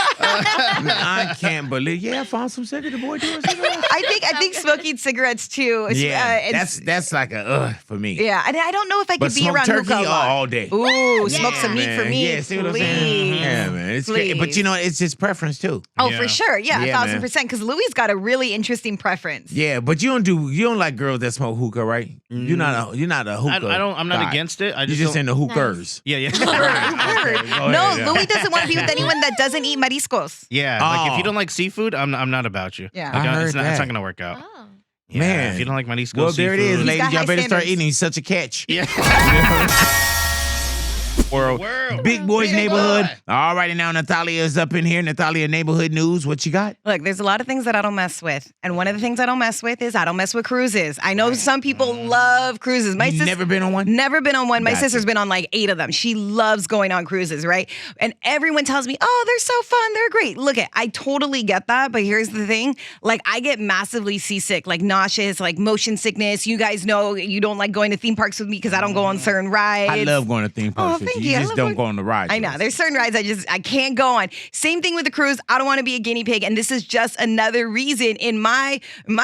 I can't believe. Yeah, I found some cigarettes. The boy doing cigarettes. I think smoking cigarettes too. Yeah, it's- that's like a for me. yeah, and I don't know if I But could be smoke around turkey hookah a lot. all day. Ooh, smoke some meat man. for me, Yeah, see what I'm please. saying? Yeah, man. It's great. But Please. it's just preference too. Oh, for sure. Yeah, Yeah, 1,000%. Because Louis got a really interesting preference. Yeah, but you don't like girls that smoke hookah, right? You're not a hookah. I'm not guy. against it. You're just into hookers. Yeah, yeah. No, ahead, yeah. Louis doesn't want to be with anyone that doesn't eat mariscos. Yeah, if you don't like seafood, I'm not about you. Yeah. Like, I heard it's that. not gonna work out. Yeah, Man. if you don't like mariscos, Well, there it is, seafood- ladies. got Y'all high better start standards. eating. He's such a catch. Yeah. World. Big Boy's Neighborhood. All righty, now Natalia is up in here. Natalia, Neighborhood News. What you got? Look, there's a lot of things that I don't mess with. And one of the things I don't mess with is I don't mess with cruises. I know some people love cruises. My You sister never been on one? Never been on one. My Gotcha. sister's been on 8 of them. She loves going on cruises, right? And everyone tells me, oh, they're so fun. They're great. Look, I totally get that. But here's the thing. I get massively seasick, nauseous, motion sickness. You guys know you don't like going to theme parks with me because I don't go on certain rides. I love going to theme parks with Thank You you. I just love don't go on the rides. I know. There's certain rides I can't go on. Same thing with the cruise. I don't want to be a guinea pig. And this is just another reason in my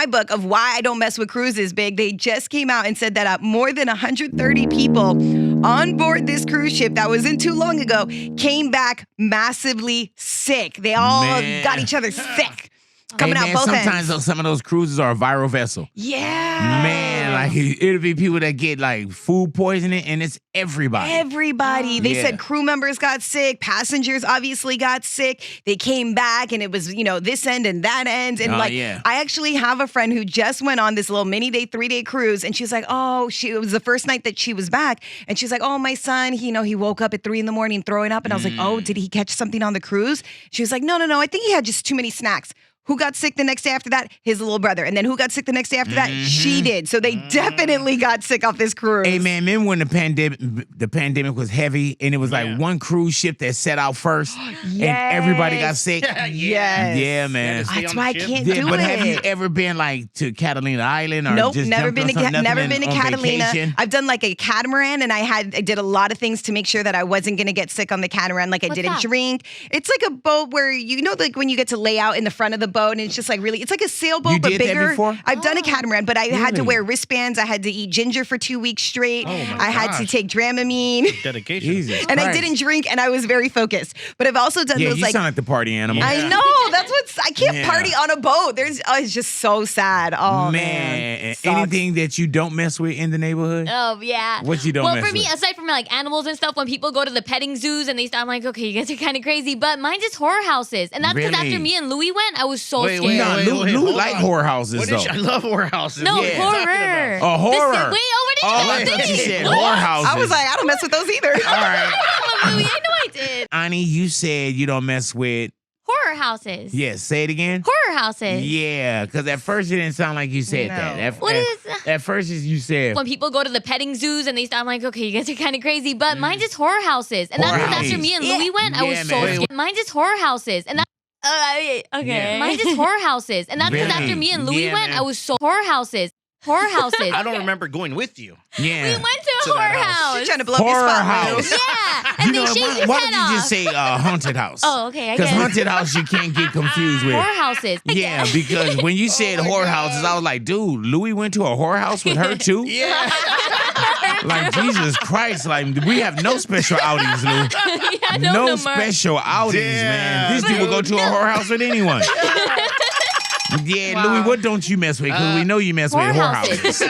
book of why I don't mess with cruises, Big. They just came out and said that more than 130 people on board this cruise ship that wasn't too long ago came back massively sick. They all got each other sick. Coming out both sometimes ends. some of those cruises are a viral vessel. Yeah. Man, like it'll be people that get like food poisoning, and it's everybody. Everybody. They said crew members got sick. Passengers obviously got sick. They came back, and it was, this end and that end. And I actually have a friend who just went on this little mini day, 3-day cruise, and she's like, it was the first night that she was back, and she's like, oh, my son, he woke up at 3 a.m. throwing up, and I was like, oh, did he catch something on the cruise? She was like, no, I think he had just too many snacks. Who got sick the next day after that? His little brother. And then who got sick the next day after that? She did. So they definitely got sick off this cruise. Hey, man, remember when the pandemic was heavy and it was like one cruise ship that set out first and everybody got sick? Yes. Yeah, man. That's why I can't do but it. Have you ever been like to Catalina Island or Nope, just never been to Catalina. Vacation? I've done like a catamaran, and I did a lot of things to make sure that I wasn't gonna get sick on the catamaran. Like I didn't drink. It's like a boat where like when you get to lay out in the front of the boat, and it's just like it's like a sailboat but bigger. That before? I've done a catamaran, but I had to wear wristbands. I had to eat ginger for 2 weeks straight. I had to take Dramamine. Dedication. Jesus and I Christ. didn't drink, and I was very focused. But I've also done those you like sound like the party animal. I know. That's I can't party on a boat. It's just so sad. Oh man. Anything that you don't mess with in the neighborhood? Oh yeah. What you don't mess Well, for me, with? aside from like animals and stuff, when people go to the petting zoos and I'm like, okay, you guys are kind of crazy, but mine's just horror houses, and that's because Really? after me and Louis went, I was so scared. Lou like horror houses though. I love horror houses. No, Yeah. horror. Oh, horror. Wait, what did you she think? said horror houses. I was like, I don't mess with those either. All right. Louis, I know I did. Ani, you said you don't mess with. Horror houses. Yes, say it again. Horror houses. Yeah, because at first it didn't sound like you said that. What is At first you said. when people go to the petting zoos and I'm like, okay, you guys are kind of crazy, but mine's just horror houses, and that's Horror because after houses. me and Louis went, I was Yeah, so man. scared. Mine's just horror houses, and that. Okay. Yeah. Mine's just horror houses, and that's because Really? after me and Louis Yeah, went, man. I was so horror houses. Horror houses. I don't remember going with you. Yeah. We went to a horror house. She's trying to blow up your Horror spot. house. Yeah, and they shave your Why head don't you off. just say haunted house? Oh, okay, I Because guess. haunted house you can't get confused with. Horror houses. Yeah, because when you said horror houses, I was like, dude, Louis went to a horror house with her too? Yeah. Like, Jesus Christ, like, we have no special outings, Lou. Yeah, No Mark. special outings, man. Damn, This dude will go to a horror house with anyone. Yeah, Louis, what don't you mess with? Because we know you mess with horror houses.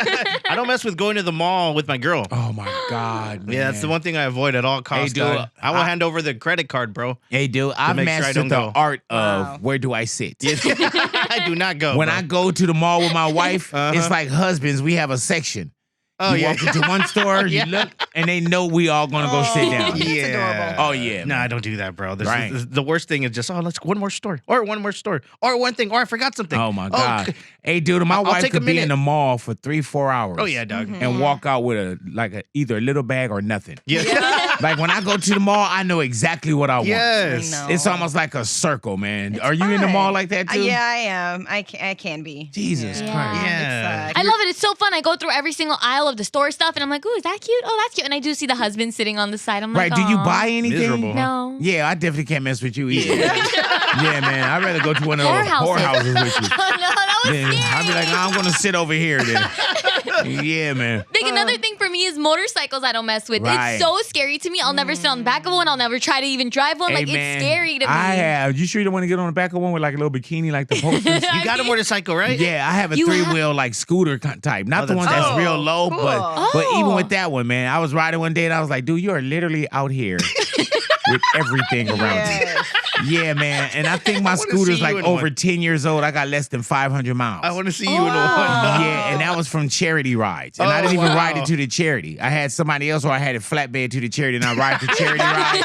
I don't mess with going to the mall with my girl. Oh, my God, man. Yeah, that's the one thing I avoid at all costs. dude, dog. I will hand over the credit card, bro. Hey, dude, I've make sure I mastered don't the go. art of where do I sit. I do not go. When bro. I go to the mall with my wife, it's like husbands. We have a section. Oh, you yeah. walk into one store, Yeah. you look, and they know we all gonna go sit down. Yeah. Oh yeah. No, I don't do that, bro. Right. The worst thing is just, let's go one more store, or one more store, or one thing, or I forgot something. Oh my God. Hey, dude, my I'll wife take a could be in minute. the mall for 3-4 hours. Oh, yeah, dog. And walk out with either a little bag or nothing. Yeah. Like when I go to the mall, I know exactly what I want. Yes. I know. It's almost like a circle, man. Are you in the mall like that too? Yeah, I am. I can be. Jesus Christ. Yeah. I love it. It's so fun. I go through every single aisle of the store stuff, and I'm like, ooh, is that cute? Oh, that's cute. And I do see the husband sitting on the side. I'm Right, like, do you "Aw." buy anything? Miserable, huh? No. Yeah, I definitely can't mess with you either. Yeah, man. I'd rather go to one of Horror those houses. whore houses with you. Oh, no, that was Then scary. I'd be like, I'm gonna sit over here then. Yeah, man. Big, another thing for me is motorcycles I don't mess with. Right. It's so scary to me. I'll never sit on the back of one. I'll never try to even drive one. Hey, Like, man, it's scary to me. I have. You sure you don't want to get on the back of one with like a little bikini like the posters? You got a motorcycle, right? Yeah, I have a You three-wheel like scooter type. Not the that's one that's cool. real low, Cool. but even with that one, man, I was riding one day and I was like, dude, you are literally out here with everything around you. Yeah, man. And I think my wanna scooter's see you like in over one. 10 years old. I got less than 500 miles. I want to see you in one. Yeah, and that was from charity rides. And I Oh, didn't even wow. ride it to the charity. I had somebody else or I had it flatbed to the charity and I ride the charity ride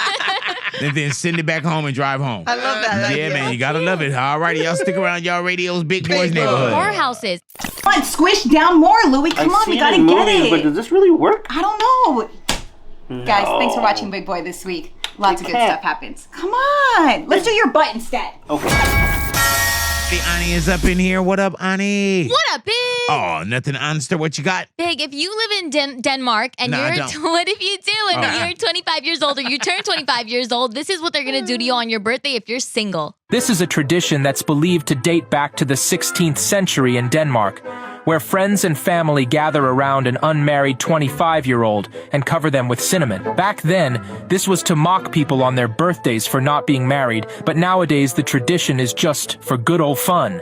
and then send it back home and drive home. I love that. Yeah, man, you gotta love it. All righty, y'all stick around y'all radio's Big Boys neighborhood. Horror houses. Come on, squish down more, Louis. Come on, we gotta get it. But does this really work? I don't know. Guys, thanks for watching Big Boy this week. Lots of good stuff happens. Come on, let's do your butt instead. The Ani is up in here. What up, Ani? What up, bitch? Oh, nothing honest. What you got? Big, if you live in Denmark and No, I you're, don't. what if you do and you're 25 years old or you turn 25 years old, this is what they're going to do to you on your birthday if you're single. This is a tradition that's believed to date back to the 16th century in Denmark, where friends and family gather around an unmarried 25-year-old and cover them with cinnamon. Back then, this was to mock people on their birthdays for not being married, but nowadays the tradition is just for good old fun.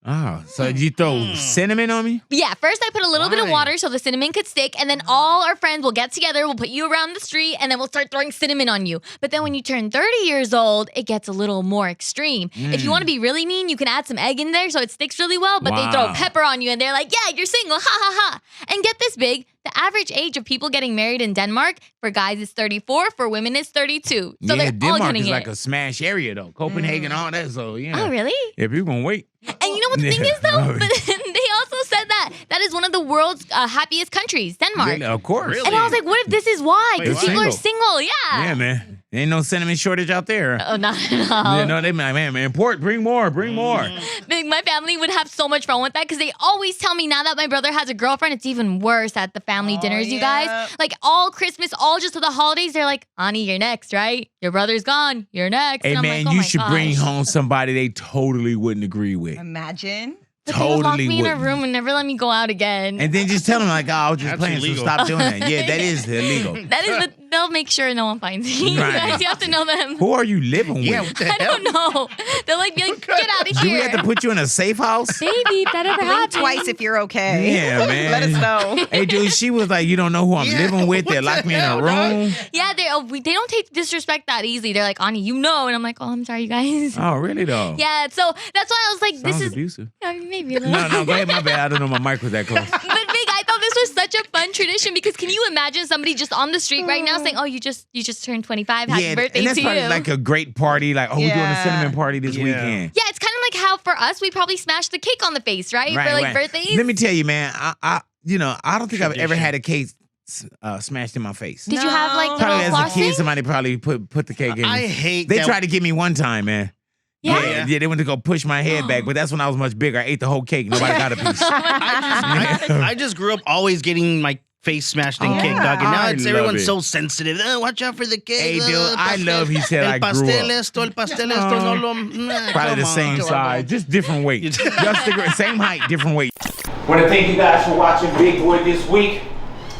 Oh, so you throw cinnamon on me? Yeah, first I put a little bit of water so the cinnamon could stick, and then all our friends will get together, we'll put you around the street, and then we'll start throwing cinnamon on you. But then when you turn 30 years old, it gets a little more extreme. If you want to be really mean, you can add some egg in there so it sticks really well, but they throw pepper on you, and they're like, yeah, you're single, ha ha ha. And get this, Big, the average age of people getting married in Denmark, for guys is 34, for women is 32. So Yeah, they're all Denmark getting is it. like a smash area, though. Copenhagen, all that, so yeah. Oh, really? If you're going to wait. And you know what the thing is, though? But they also said that is one of the world's happiest countries, Denmark. Really? Of course. And I was like, what if this is why? Wait, Because people are single, yeah. Yeah, man. Ain't no cinnamon shortage out there. Oh, not at all. Yeah, no, they be like, man, import, bring more. Big, my family would have so much fun with that because they always tell me now that my brother has a girlfriend, it's even worse at the family dinners, you guys. Like all Christmas, all just to the holidays, they're like, Ani, you're next, right? Your brother's gone. You're next. Hey, and I'm man, like, oh you my should gosh. bring home somebody they totally wouldn't agree with. Imagine. But they would lock Totally me in a wouldn't. room and never let me go out again. And then just tell them, like, oh, I was just That's playing, illegal. so stop doing that. Yeah, that is illegal. That is, but they'll make sure no one finds me. Right. You guys, you have to know them. Who are you living with? Yeah, what the I don't know. They'll like be like, get out of Do we here. have to put you in a safe house? Maybe if that ever Blink happens. twice if you're okay. Yeah, man. Let us know. Hey, dude, she was like, you don't know who I'm living with. They locked me in a room. Yeah, they don't take disrespect that easy. They're like, Ani, you know. And I'm like, oh, I'm sorry, you guys. Oh, really, though? Yeah, so that's why I was like, Sounds this is abusive. maybe a little. No, go ahead. My bad. I don't know my mic was that close. But Big, I thought this was such a fun tradition because can you imagine somebody just on the street right now saying, "Oh, you just turned 25. Happy birthday and that's to probably you." like a great party. Like, oh, we're doing a cinnamon party this weekend. Yeah, it's kind of like how for us we probably smash the cake on the face, right? For like birthdays. Let me tell you, man. I don't think I've ever had a cake smashed in my face. Did you have like Probably little as a kid, flossing? somebody probably put the cake in. I me. hate They that- tried to get me one time, man. Yeah? Yeah, they went to go push my head back, but that's when I was much bigger. I ate the whole cake. Nobody got a piece. I just grew up always getting my face smashed in cake, dog. And now I it's love everyone's it. so sensitive. Oh, watch out for the cake. Hey, dude, I love he said I grew pastel up. esto, el pastel esto, no lo... Nah, Probably come the same on. size, just different weight. Same height, different weight. Want to thank you guys for watching Big Boy this week.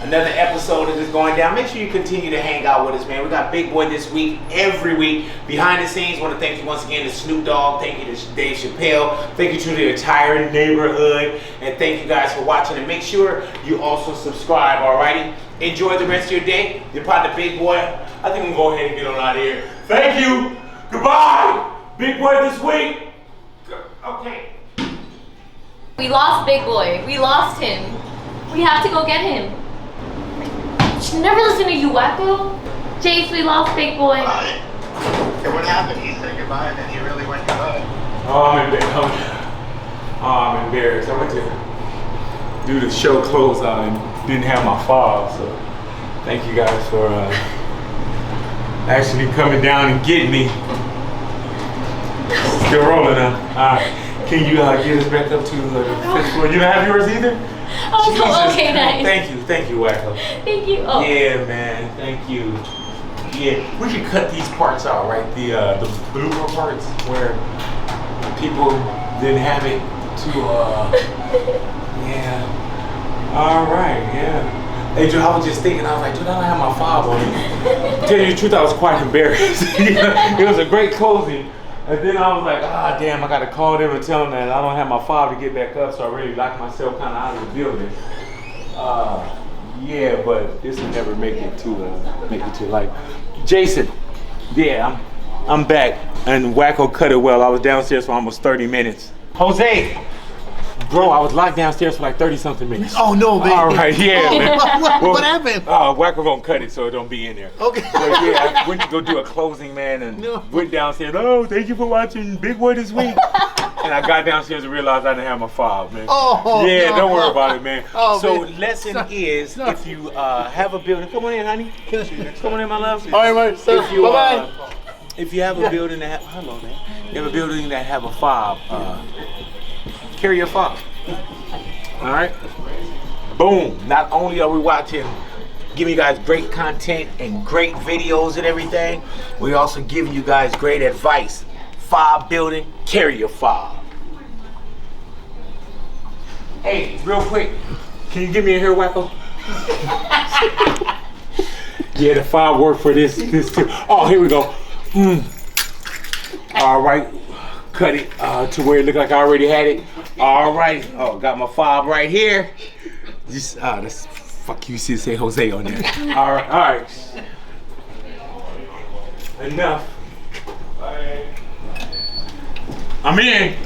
Another episode of this going down. Make sure you continue to hang out with us, man. We got Big Boy this week, every week. Behind the scenes, want to thank you once again to Snoop Dogg. Thank you to Dave Chappelle. Thank you to the entire neighborhood. And thank you guys for watching. And make sure you also subscribe, alrighty? Enjoy the rest of your day. Your partner, Big Boy. I think I'm going to go ahead and get on out of here. Thank you. Goodbye. Big Boy this week. Okay. We lost Big Boy. We lost him. We have to go get him. Should never listen to you, wacko. Jace, we lost Big Boy. So what happened? He said goodbye and then he really went goodbye. Oh, I'm embarrassed. I went to do the show closeout and didn't have my fob, so thank you guys for actually coming down and getting me. Still rolling, huh? Can you get us back up to the fifth floor? You don't have yours either? Oh, okay, nice. Thank you, Wacko. Thank you. Oh. Yeah, man, thank you. Yeah, we should cut these parts out, right? The blooper parts where people didn't have it to, yeah. All right, yeah. Hey, dude, I was just thinking, I was like, dude, I don't have my fob on me. To tell you the truth, I was quite embarrassed. It was a great closing. And then I was like, damn, I gotta call them and tell them that I don't have my fob to get back up, so I really locked myself kind of out of the building. Yeah, but this will never make it to life. Jason, yeah, I'm back, and Wacko cut it well. I was downstairs for almost 30 minutes. Jose, bro, I was locked downstairs for like 30-something minutes. Oh no, baby. All right, yeah, man. What happened? Wacko gonna cut it so it don't be in there. Okay. But yeah, I went to go do a closing, man, and went downstairs. Oh, thank you for watching Big Boy this week. And I got downstairs and realized I didn't have my fob, man. Oh, yeah, no. don't worry about it, man. Oh, so man. lesson is, if you have a building, come on in, honey. Come on in, my love. All right, man. So, If you, bye-bye. if you have a building that hello, man. You have a building that have a fob, carry your fob. All right. Boom. Not only are we watching, giving you guys great content and great videos and everything, we also give you guys great advice. Fob building, carry your fob. Hey, real quick, can you give me a hair wacko? Yeah, the fob worked for this too. Oh, here we go. All right, cut it to where it looked like I already had it. All right. Oh, got my fob right here. Just that's fuck you. See, say Jose on there. All right. Enough. I'm in.